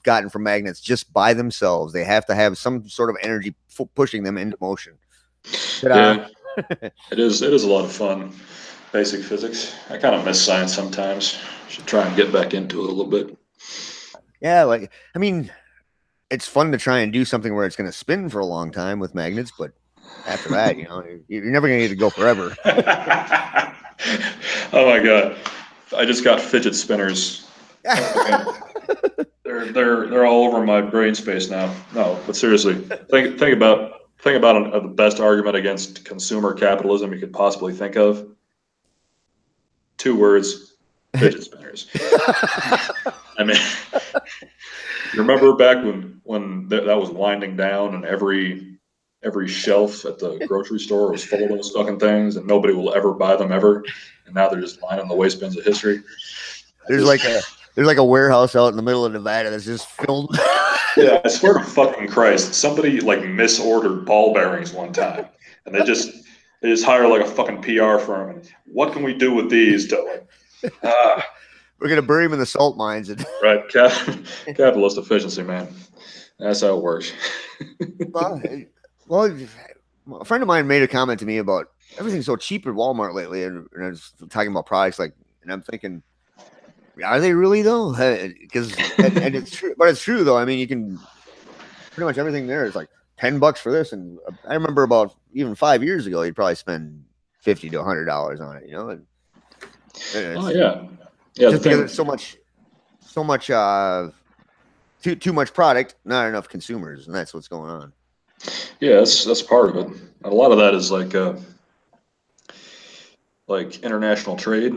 gotten from magnets just by themselves. They have to have some sort of energy pushing them into motion. yeah, it is. It is a lot of fun. Basic physics. I kind of miss science sometimes. Should try and get back into it a little bit. Yeah, like I mean, it's fun to try and do something where it's going to spin for a long time with magnets, but after that, you're never going to get to go forever. Oh my god! I just got fidget spinners. They're all over my brain space now. No, but seriously, think about the best argument against consumer capitalism you could possibly think of. 2 words: fidget spinners. I mean, you remember back when that was winding down and every shelf at the grocery store was full of those fucking things, and nobody will ever buy them ever, and now they're just lining the waste bins of history. There's like a warehouse out in the middle of Nevada that's just filled. Yeah, I swear to fucking Christ, somebody like misordered ball bearings one time, and they just hire like a fucking PR firm. And what can we do with these to We're gonna bury them in the salt mines. right? Capitalist efficiency, man. That's how it works. well, a friend of mine made a comment to me about everything's so cheap at Walmart lately, and I was talking about products and I'm thinking, are they really though? Because and it's true, but it's true though. I mean, you can pretty much everything there is like $10 for this, and I remember about even 5 years ago, you'd probably spend $50 to $100 on it. Oh yeah, yeah. Just because there's so much too much product, not enough consumers, and that's what's going on. Yeah, that's part of it. And a lot of that is like international trade,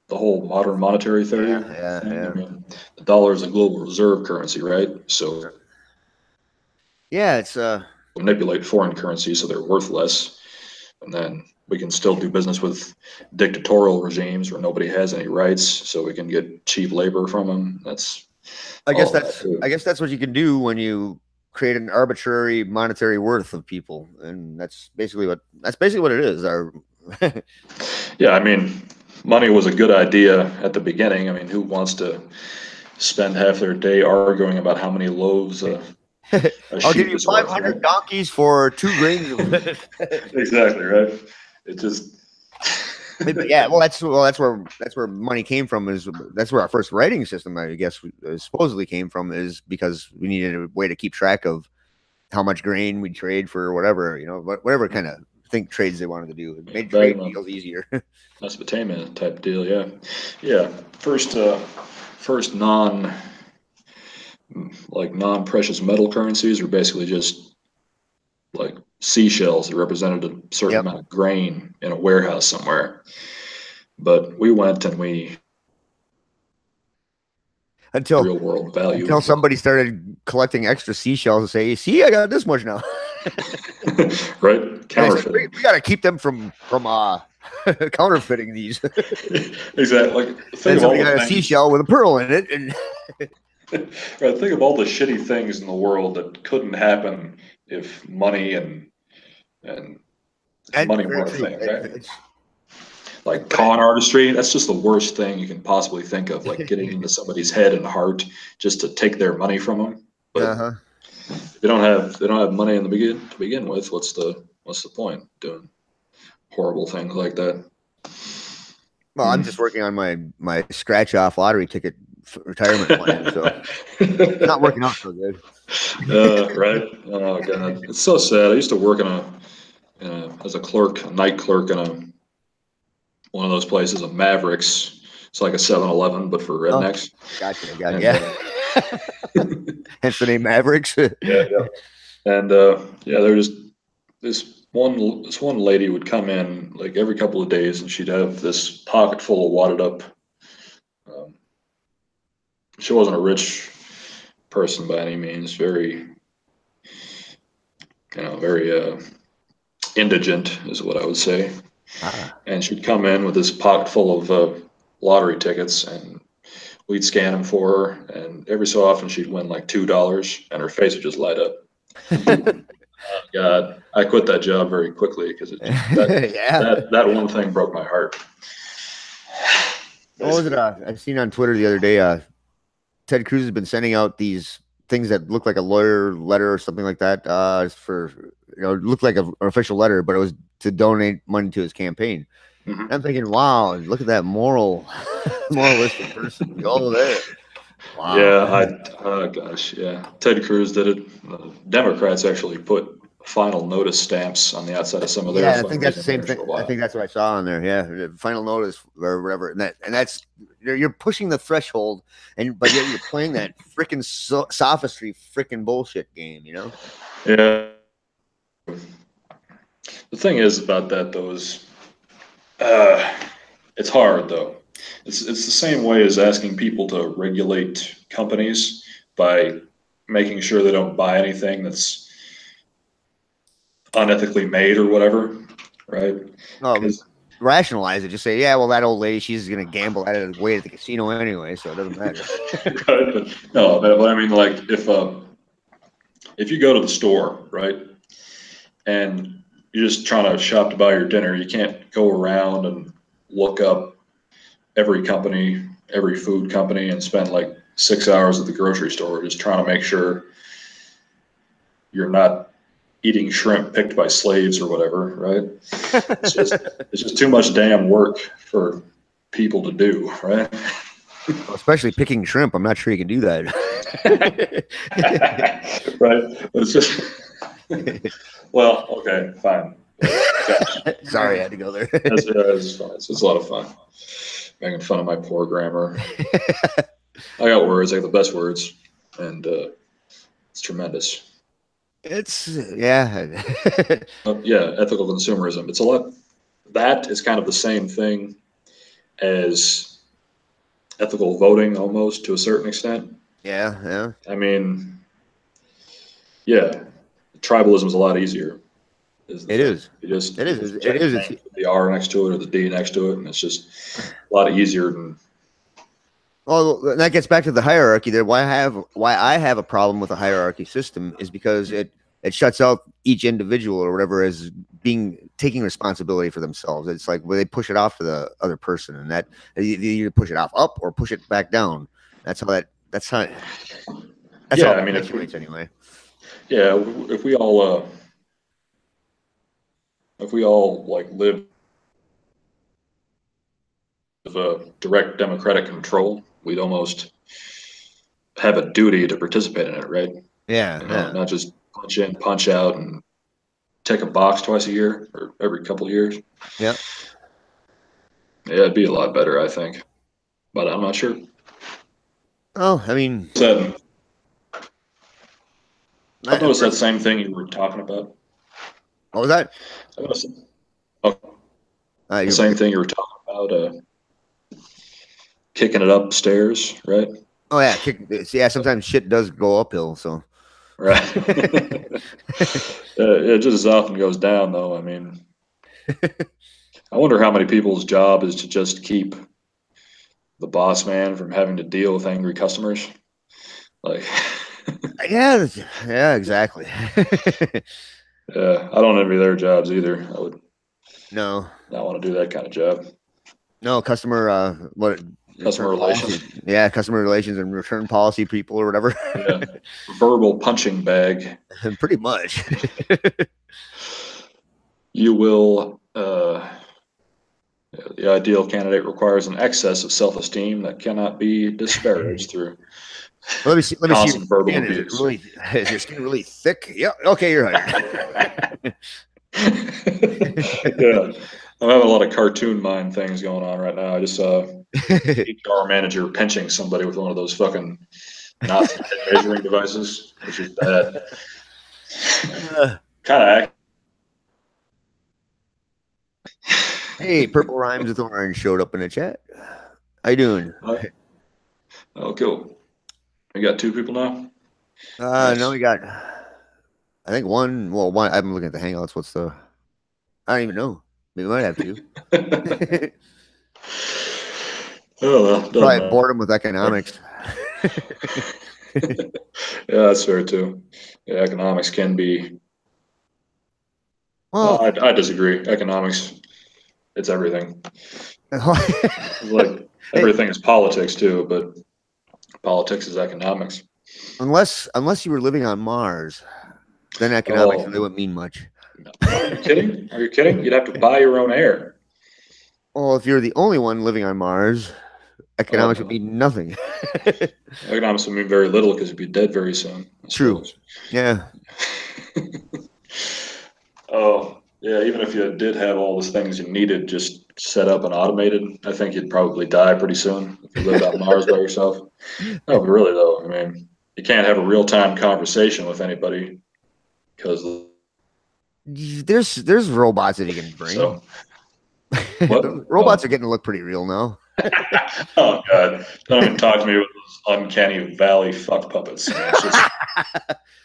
the whole modern monetary theory. Yeah. I mean, the dollar is a global reserve currency, right? So yeah, it's manipulate foreign currency so they're worth less, and then we can still do business with dictatorial regimes where nobody has any rights, so we can get cheap labor from them. I guess that's what you can do when you create an arbitrary monetary worth of people, and that's basically what it is. Yeah, I mean, money was a good idea at the beginning. I mean, who wants to spend half their day arguing about how many loaves a I'll give you 500 donkeys for 2 grains of exactly right. It just yeah, well, that's where money came from. That's where our first writing system, I guess, supposedly came from, is because we needed a way to keep track of how much grain we trade for whatever, whatever kind of trades they wanted to do. It made trade deals easier. Mesopotamia type deal, yeah. First non-precious metal currencies are basically just like seashells that represented a certain amount of grain in a warehouse somewhere. But we went and we real world value until somebody started collecting extra seashells and say, "See, I got this much now." Right, counterfeiting. We got to keep them from counterfeiting these. Exactly. Then somebody got a seashell with a pearl in it, and right, think of all the shitty things in the world that couldn't happen if money and money weren't a thing, right? Like con artistry, that's just the worst thing you can possibly think of, like getting into somebody's head and heart just to take their money from them. But if they don't have money in the to begin with, what's the point doing horrible things like that? Well, I'm just working on my scratch off lottery ticket retirement plan, so it's not working out so good. Right? Oh God, it's so sad. I used to work as a clerk, a night clerk in one of those places, a Mavericks. It's like a 7-Eleven, but for rednecks. Gotcha. Yeah. Hence the name Mavericks. Yeah. And there was this one lady would come in like every couple of days, and she'd have this pocket full of wadded up. She wasn't a rich person by any means, very indigent is what I would say. And she'd come in with this pocket full of lottery tickets, and we'd scan them for her. And every so often, she'd win like $2, and her face would just light up. Oh, God, I quit that job very quickly because that one thing broke my heart. What was it? I've seen on Twitter the other day. Ted Cruz has been sending out these things that look like a lawyer letter or something like that. For it looked like an official letter, but it was to donate money to his campaign. And I'm thinking, wow, look at that moralistic person go there. Wow. Yeah, oh gosh, yeah. Ted Cruz did it. Democrats actually put final notice stamps on the outside of some of their. Yeah, I think that's the same thing. I think that's what I saw on there. Yeah, final notice or whatever, and that's you're pushing the threshold, but yet you're playing that freaking sophistry, freaking bullshit game. Yeah. The thing is about that though is, it's hard though. It's the same way as asking people to regulate companies by making sure they don't buy anything that's unethically made or whatever, right? Rationalize it. Just say, yeah, well, that old lady, she's going to gamble at it away at the casino anyway, so it doesn't matter. Right? No, but I mean, like if you go to the store, right, and you're just trying to shop to buy your dinner, you can't go around and look up every company, every food company, and spend like 6 hours at the grocery store just trying to make sure you're not eating shrimp picked by slaves or whatever, right? It's just too much damn work for people to do, right? Well, especially picking shrimp. I'm not sure you can do that. Right. But it's just, well, okay, fine. Sorry, I had to go there. It's fun. It's a lot of fun. Making fun of my poor grammar. I got words. I got the best words. And it's tremendous. It's yeah, ethical consumerism. It's a lot. That is kind of the same thing as ethical voting, almost to a certain extent. Yeah. I mean, yeah, tribalism is a lot easier. It is. It is. It's the R next to it or the D next to it, and it's just a lot easier than. Well, that gets back to the hierarchy there. Why I have a problem with a hierarchy system is because it shuts out each individual or whatever as taking responsibility for themselves. It's like they push it off to the other person, and that you either push it off up or push it back down. That's how it perpetuates anyway. Yeah, if we all like live of a direct democratic control, we'd almost have a duty to participate in it, right? Yeah. Not just punch in, punch out, and take a box twice a year or every couple of years. Yeah. Yeah, it'd be a lot better, I think, but I'm not sure. Oh, I mean, I've noticed that same thing you were talking about. What was that? The same thing you were talking about, kicking it upstairs, right? Oh yeah, sometimes shit does go uphill, so. Right. It just as often goes down, though. I mean, I wonder how many people's job is to just keep the boss man from having to deal with angry customers. Like, yeah, exactly. Yeah, I don't envy their jobs either. I would not want to do that kind of job. No, customer what Customer return policy. relations. Yeah, customer relations and return policy people or whatever. Yeah, verbal punching bag. Pretty much. You will. The ideal candidate requires an excess of self-esteem that cannot be disparaged through Let me see. Let me see your constant verbal skin. abuse. Is your skin really thick? Yeah. Okay, you're hired. Yeah, I'm having a lot of cartoon mind things going on right now. I just saw HR manager pinching somebody with one of those fucking Nazi measuring devices, which is bad. Kind of. Hey, purple rhymes with orange showed up in the chat. How you doing? Oh, cool. We got 2 people now. Nice. No, we got. I think one. Well, one. I'm looking at the Hangouts. What's the? I don't even know. We might have 2. Oh, Probably boredom with economics. Yeah, that's fair too. Yeah, economics can be. Well, I disagree. Economics, it's everything. It's like everything is politics too, but politics is economics. unless you were living on Mars, then economics really wouldn't mean much. Are you kidding? Are you kidding? You'd have to buy your own air. Well, if you're the only one living on Mars, economics would mean nothing. Economics would mean very little because you'd be dead very soon. True. Yeah. Oh, yeah. Even if you did have all the things you needed just set up and automated, I think you'd probably die pretty soon if you lived on Mars by yourself. No, but really though, I mean, you can't have a real-time conversation with anybody because there's robots that you can bring. So, robots are getting to look pretty real now. Oh God! Don't even talk to me with those uncanny valley fuck puppets.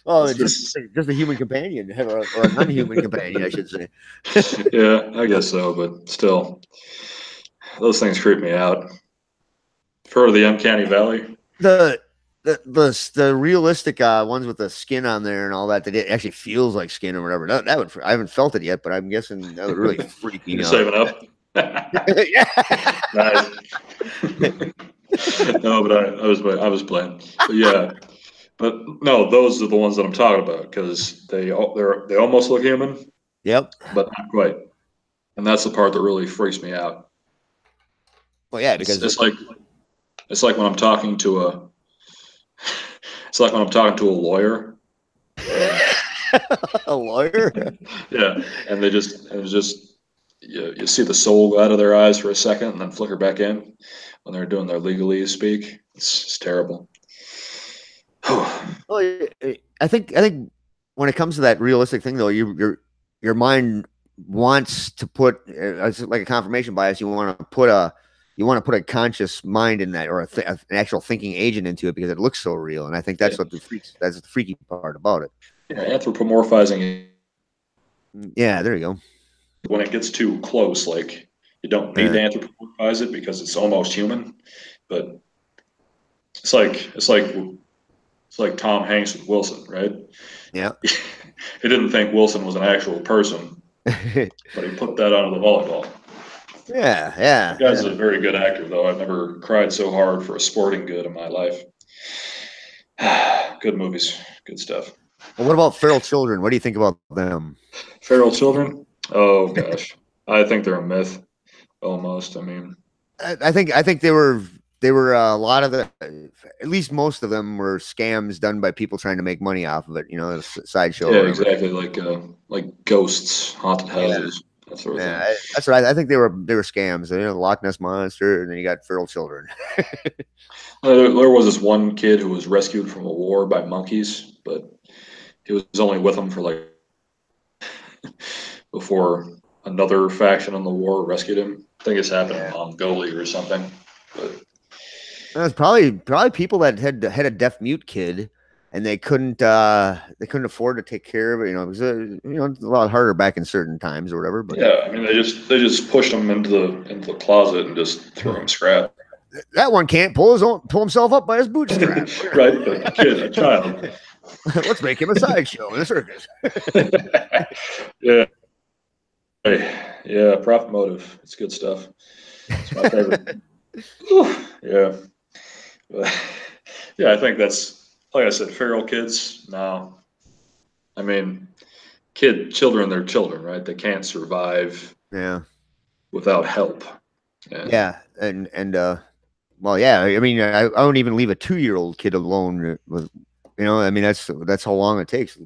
It's just a human companion or a non-human companion, I should say. Yeah, I guess so, but still, those things creep me out. For the uncanny valley, the realistic ones with the skin on there and all that it actually feels like skin or whatever. That would, I haven't felt it yet, but I'm guessing that would really freak me out. Saving up. Nice. No, but I was playing. But yeah, but no, those are the ones that I'm talking about because they almost look human. Yep. But not quite. And that's the part that really freaks me out. Well, yeah, because it's like when I'm talking to a lawyer. A lawyer? Yeah, and you see the soul go out of their eyes for a second and then flicker back in when they're doing their legalese speak. It's terrible. Well, I think when it comes to that realistic thing, though, your mind wants to put it's like a confirmation bias. You want to put a conscious mind in that, or an actual thinking agent into it, because it looks so real. And I think that's that's the freaky part about it. Yeah, anthropomorphizing. Yeah, there you go. When it gets too close, like you don't need to anthropomorphize it because it's almost human, but it's like Tom Hanks with Wilson, right? Yeah. He didn't think Wilson was an actual person, but he put that onto the volleyball. Yeah. That guy's a very good actor, though. I've never cried so hard for a sporting good in my life. Good movies, good stuff. Well, what about feral children? What do you think about them? Feral children? Oh gosh, I think they're a myth. Almost. I mean, I think they were a lot of at least most of them were scams done by people trying to make money off of it. You know, a sideshow. Yeah, exactly. Like ghosts, haunted houses, that sort of thing. That's right. I think they were scams. You know, the Loch Ness monster, and then you got feral children. There was this one kid who was rescued from a war by monkeys, but he was only with them for like before another faction in the war rescued him. I think it's happened in Mongolia or something. But it's probably people that had a deaf mute kid, and they couldn't afford to take care of it. You know, it was it's a lot harder back in certain times or whatever. But yeah, I mean they just pushed him into the closet and just threw him scrap. That one can't pull himself up by his bootstraps. Right, a kid, a child. Let's make him a sideshow in a circus. Yeah. Yeah, profit motive. It's good stuff. It's my favorite. Yeah. Yeah, I think that's, like I said, feral kids. No, I mean, children, they're children, right? They can't survive Yeah. without help. And Yeah. Well, yeah. I mean, I won't even leave a 2-year-old kid alone with, I mean, that's how long it takes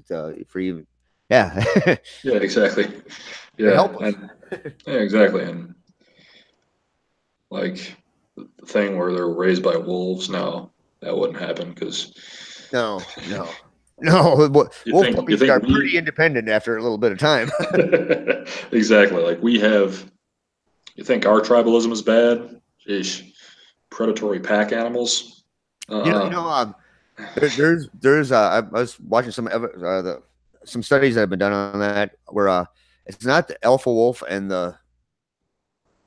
for you. Yeah. yeah, exactly. They're Yeah, helpless. and yeah, exactly. And like the thing where they're raised by wolves, no, that wouldn't happen because No, no, no. Wolf you puppies think are pretty we independent after a little bit of time. exactly like we have. You think our tribalism is bad? Sheesh. Predatory pack animals. You know, you Uh-uh. know, there's I was watching some studies that have been done on that where it's not the alpha wolf and the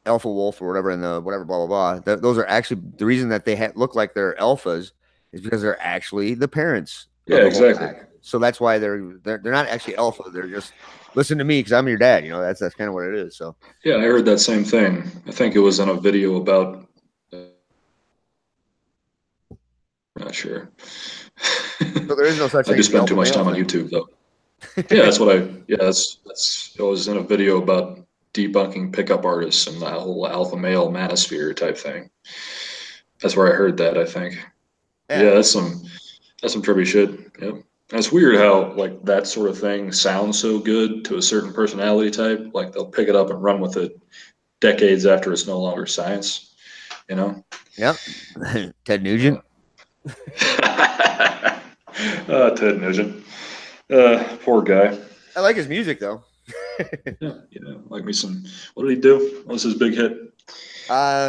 alpha wolf or whatever and the whatever blah blah blah. Those are actually the reason that they look like they're alphas is because they're actually the parents Yeah, of the whole exactly. pack. So that's why they're not actually alpha. They're just listen to me because I'm your dad. That's kind of what it is. So Yeah, I heard that same thing. I think it was in a video about. Not sure. so there is no such I thing do as the spend too alpha much male time on thing. YouTube though. Yeah, that's what I. Yeah, that's. It was in a video about debunking pickup artists and the whole alpha male manosphere type thing. That's where I heard that. I think. Yeah, Yeah. that's some trippy shit. Yep. And it's weird how like that sort of thing sounds so good to a certain personality type. Like they'll pick it up and run with it decades after it's no longer science. You know. Yep. Ted Nugent. Ted Nugent. Poor guy. I like his music though. Yeah, like me some. What did he do? What was his big hit?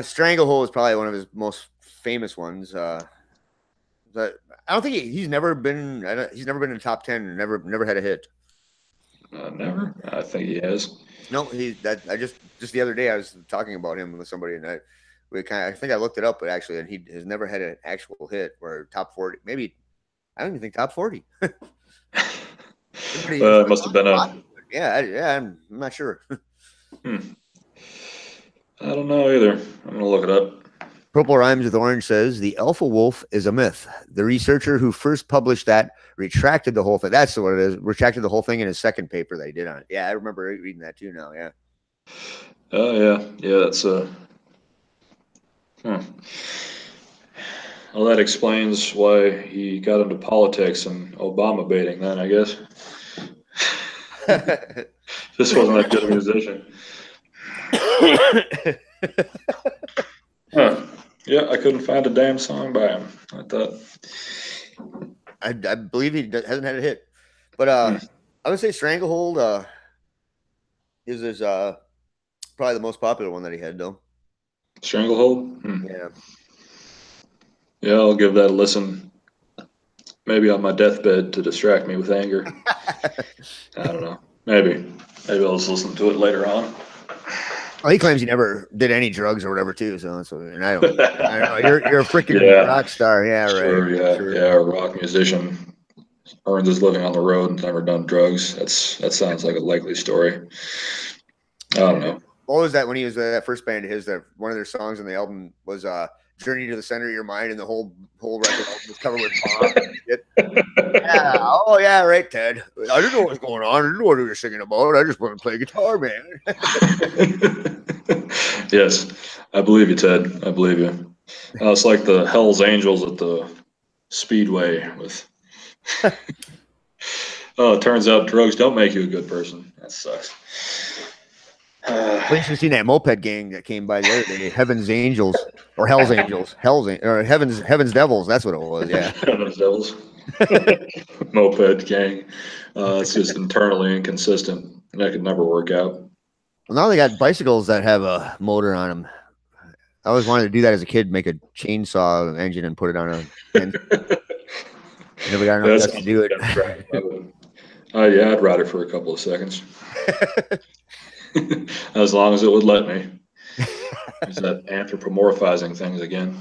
Stranglehold is probably one of his most famous ones. But I don't think he's never been. He's never been in the top 10. Never had a hit. Never. I think he has. No, I just the other day I was talking about him with somebody and I think I looked it up, but actually, and he has never had an actual hit or top 40. Maybe I don't even think top 40. It must have been a. Yeah, I'm not sure. Hmm, I don't know either. I'm gonna look it up. Purple Rhymes with Orange says the alpha wolf is a myth. The researcher who first published that retracted the whole thing. That's what it is. Retracted the whole thing in his second paper that he did on it. Yeah, I remember reading that too now. Yeah. Oh yeah. That's huh. Well, that explains why he got into politics and Obama baiting. Then I guess just wasn't that good a musician. Huh. Yeah, I couldn't find a damn song by him. I thought. I believe he hasn't had a hit, but I would say Stranglehold is probably the most popular one that he had though. Stranglehold? Yeah. Yeah, I'll give that a listen. Maybe on my deathbed to distract me with anger. I don't know. Maybe I'll just listen to it later on. Oh, he claims he never did any drugs or whatever too. So and I don't know. You're a freaking Yeah, rock star. Yeah, sure. right. Yeah, Sure. yeah. A rock musician earns his living on the road and never done drugs. That sounds like a likely story. I don't know. What was that when he was that first band of his? That one of their songs on the album was "Journey to the Center of Your Mind," and the whole record was covered with bombs and shit. Yeah. Oh yeah, right, Ted. I didn't know what was going on. I didn't know what we were singing about. I just wanted to play guitar, man. Yes, I believe you, Ted. I believe you. It's like the Hell's Angels at the Speedway with. Oh, it turns out drugs don't make you a good person. That sucks. Well, you should have seen that moped gang that came by the other day. Heaven's Angels or Hell's Angels, or Heaven's Devils. That's what it was. Yeah. Those devils. Moped gang. It's just internally inconsistent. That could never work out. Well, now they got bicycles that have a motor on them. I always wanted to do that as a kid, make a chainsaw engine and put it on a. I never got enough guts to do it. Yeah, I'd ride it for a couple of seconds. As long as it would let me. Is that anthropomorphizing things again?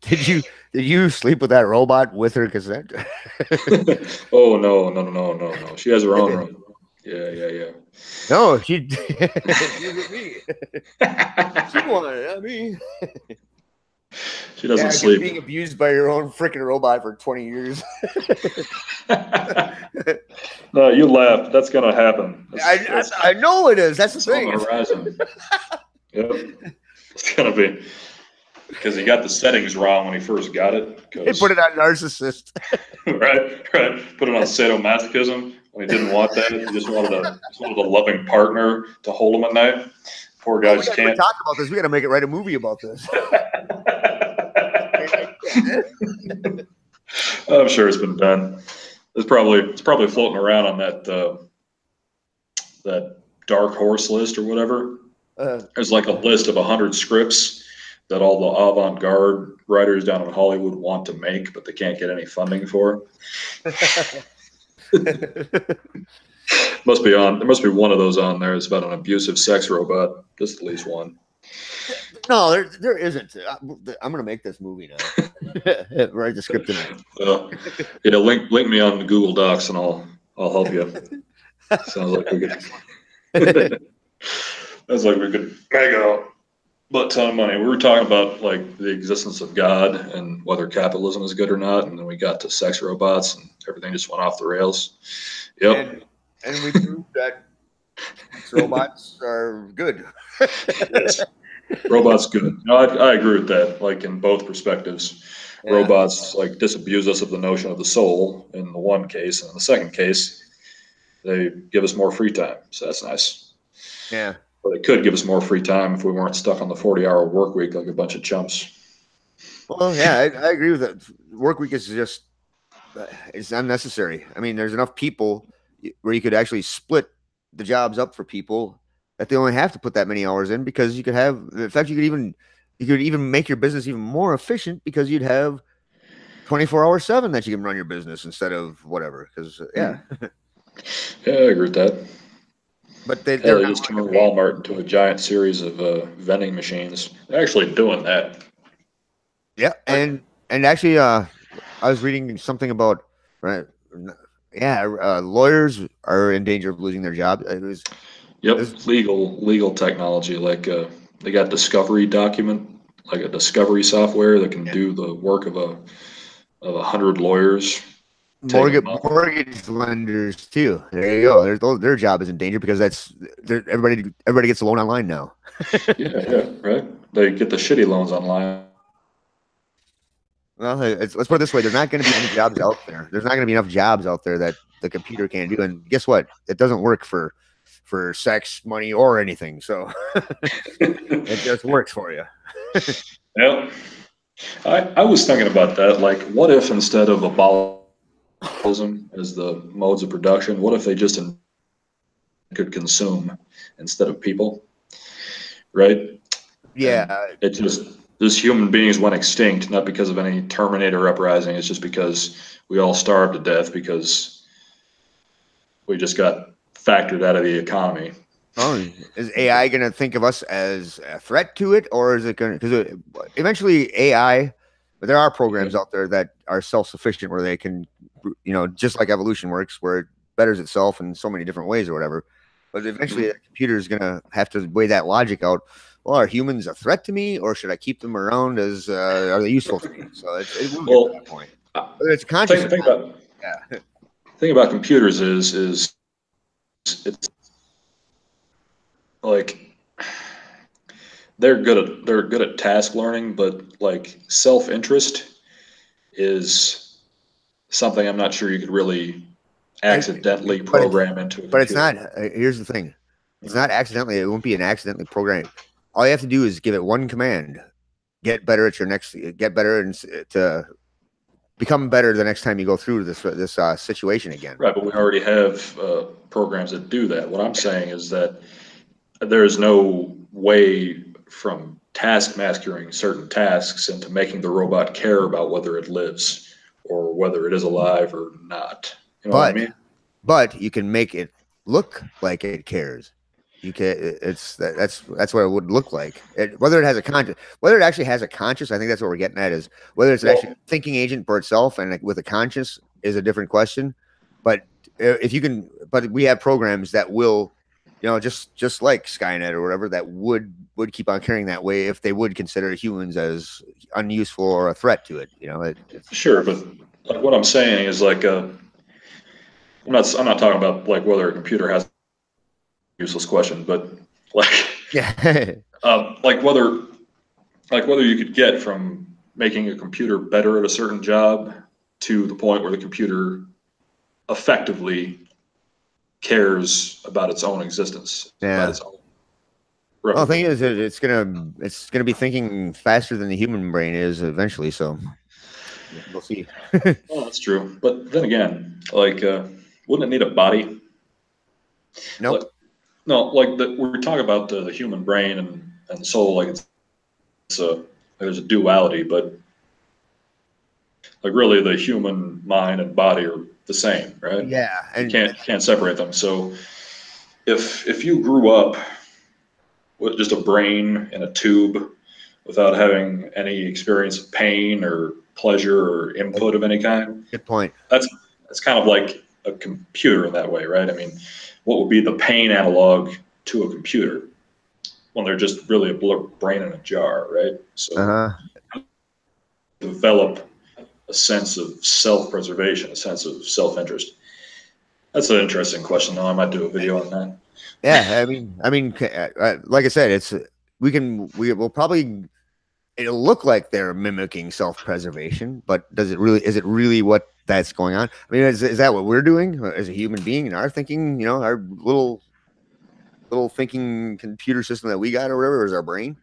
Did you sleep with that robot with her cassette? Oh no. She has her own room. Yeah. No, she was with me. She wanted it, not me. She doesn't 'cause sleep. being abused by your own freaking robot for 20 years. No, you laugh. That's gonna happen. I know it is. That's the It's thing. on the horizon. Yep. It's gonna be because he got the settings wrong when he first got it. They put it on narcissist. right. Put it on sadomasochism when he didn't want that. He just wanted a loving partner to hold him at night. Poor guy just can't. Talk about this. We got to write a movie about this. I'm sure it's been done. It's probably floating around on that dark horse list or whatever. There's like a list of 100 scripts that all the avant-garde writers down in Hollywood want to make, but they can't get any funding for. There must be one of those on there. It's about an abusive sex robot. Just at least one. No, there isn't. I'm gonna make this movie now. Write the script in it. Yeah, link me on the Google Docs and I'll help you. Sounds like we could. Sounds like we could make a ton of money. We were talking about like the existence of God and whether capitalism is good or not, and then we got to sex robots and everything just went off the rails. Yep. And we proved that robots are good. Yes. Robots good. No, I agree with that. Like in both perspectives, robots like disabuse us of the notion of the soul in the one case, and in the second case, they give us more free time. So that's nice. Yeah. But it could give us more free time if we weren't stuck on the 40-hour work week like a bunch of chumps. Well, yeah, I agree with that. Work week is just it's unnecessary. I mean, there's enough people where you could actually split the jobs up for people that they only have to put that many hours in, because you could have, in fact, you could even make your business even more efficient, because you'd have 24/7 that you can run your business instead of whatever. Because Yeah, I agree with that. But they just turned Walmart into a giant series of vending machines. They're actually doing that. Yeah, and actually, I was reading something about lawyers are in danger of losing their job. Legal technology. Like they got discovery like a discovery software that can do the work of 100 lawyers. Mortgage lenders too. There you go. Their job is in danger, because everybody gets a loan online now. yeah, right. They get the shitty loans online. Well, let's put it this way: there's not going to be any jobs out there. There's not going to be enough jobs out there that the computer can't do. And guess what? It doesn't work for sex, money, or anything. So it just works for you. Yeah, I was thinking about that. Like, what if instead of abolishing as the modes of production, what if they just could consume instead of people? Right? Yeah. And just human beings went extinct, not because of any Terminator uprising. It's just because we all starved to death because we just got factored out of the economy. Oh, is AI going to think of us as a threat to it, or is it going to? Because eventually AI, but there are programs out there that are self-sufficient, where they can, just like evolution works, where it betters itself in so many different ways or whatever. But eventually, the computer is going to have to weigh that logic out. Well, are humans a threat to me, or should I keep them around as are they useful to me? So it will get to that point. But it's conscious. Thing about computers is it's like they're good at task learning, but like self-interest is something I'm not sure you could really accidentally program into a computer. But it's not. Here's the thing: it's not accidentally. It won't be an accidentally programmed. All you have to do is give it one command: get better at your next. Get better and to become better the next time you go through this situation again. Right, but we already have programs that do that. What I'm saying is that there is no way from task mastering certain tasks into making the robot care about whether it lives or whether it is alive or not. You know what I mean? But you can make it look like it cares. You can. That's what it would look like. Whether it has a conscious, whether it actually has a conscious, I think that's what we're getting at, is whether it's actually a thinking agent for itself and with a conscious is a different question. But if you can, but we have programs that will, just like Skynet or whatever, that would keep on carrying that way if they would consider humans as unuseful or a threat to it. Sure, but like what I'm saying is like I'm not talking about like whether a computer has a useless question, but like yeah, like whether you could get from making a computer better at a certain job to the point where the computer effectively cares about its own existence, about yeah. its own Well, the thing replicable. is, it's gonna be thinking faster than the human brain is eventually. So we'll see. Well, that's true. But then again, like, wouldn't it need a body? Like, Nope. no, like we're talking about the human brain and the soul, like it's a there's a duality, but like really the human mind and body are the same, right? Yeah, You and can't separate them. So if you grew up with just a brain in a tube without having any experience of pain or pleasure or input of any kind, good point. that's kind of like a computer in that way, right? I mean, what would be the pain analog to a computer when they're just really a brain in a jar, right? Uh So huh. develop a sense of self-preservation, a sense of self-interest. That's an interesting question, though. I might do a video on that. Yeah, like I said, we will probably, it'll look like they're mimicking self-preservation, but is it really what that's going on? I mean, is that what we're doing as a human being in our thinking? Our little thinking computer system that we got or whatever is our brain.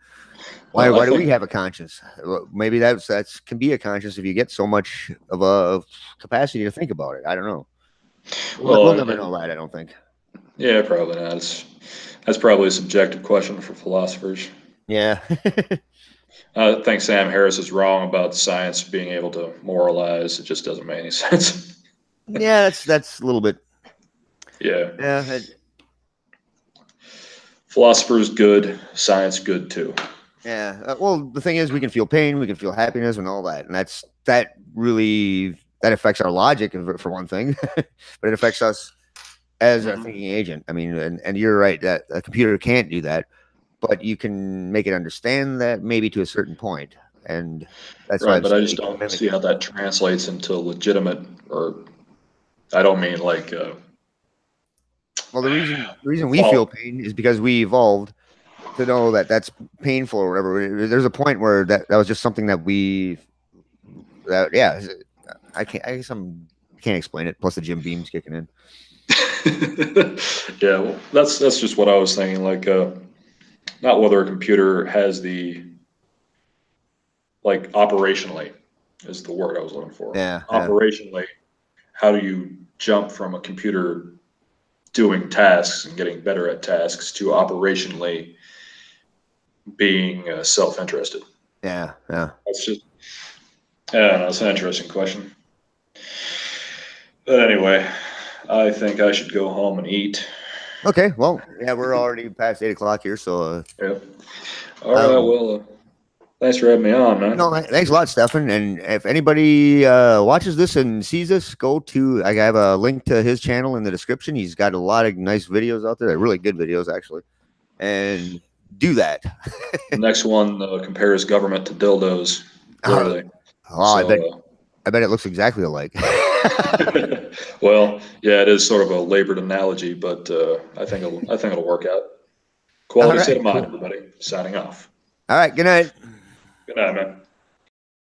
Why Well, I why do we think, have a conscience? Well, maybe that's can be a conscience if you get so much of a capacity to think about it. I don't know. We'll well, never know that. I don't think. yeah, probably not. That's probably a subjective question for philosophers. Yeah. I think Sam Harris is wrong about science being able to moralize. It just doesn't make any sense. Yeah, that's a little bit. Yeah, Yeah, philosophers good, science good too. yeah. Well, the thing is, we can feel pain, we can feel happiness, and all that, and that affects our logic for one thing, but it affects us as a Mhm. thinking agent. I mean, and you're right that a computer can't do that, but you can make it understand that maybe to a certain point, and that's why Right, I'm but I saying just you can don't mimic see it. how that translates into legitimate, or I don't mean like Well, the reason we feel qual. pain is because we evolved to know that that's painful or whatever. There's a point where that was just something that yeah. I guess I can't explain it. Plus the Jim Beam's kicking in. Yeah, well, that's just what I was thinking. Like, not whether a computer has the like operationally is the word I was looking for. Yeah, yeah, Operationally, how do you jump from a computer doing tasks and getting better at tasks to operationally being self-interested? yeah, yeah. That's just, yeah, that's an interesting question. But anyway, I think I should go home and eat. Okay, well, yeah, we're already past 8 o'clock here, so Yeah. All right. um, Well, thanks for having me on, no, man. thanks a lot, Stefan. And if anybody watches this and sees this, go to I have a link to his channel in the description. He's got a lot of nice videos out there, really good videos actually, and do that. The next one compares government to dildos, Oh, literally. I bet So, it looks exactly alike. well, yeah, it is sort of a labored analogy, but I think it'll work out. All Quality state right, of mind, cool. everybody. Signing off. All right, good night. Good night, man.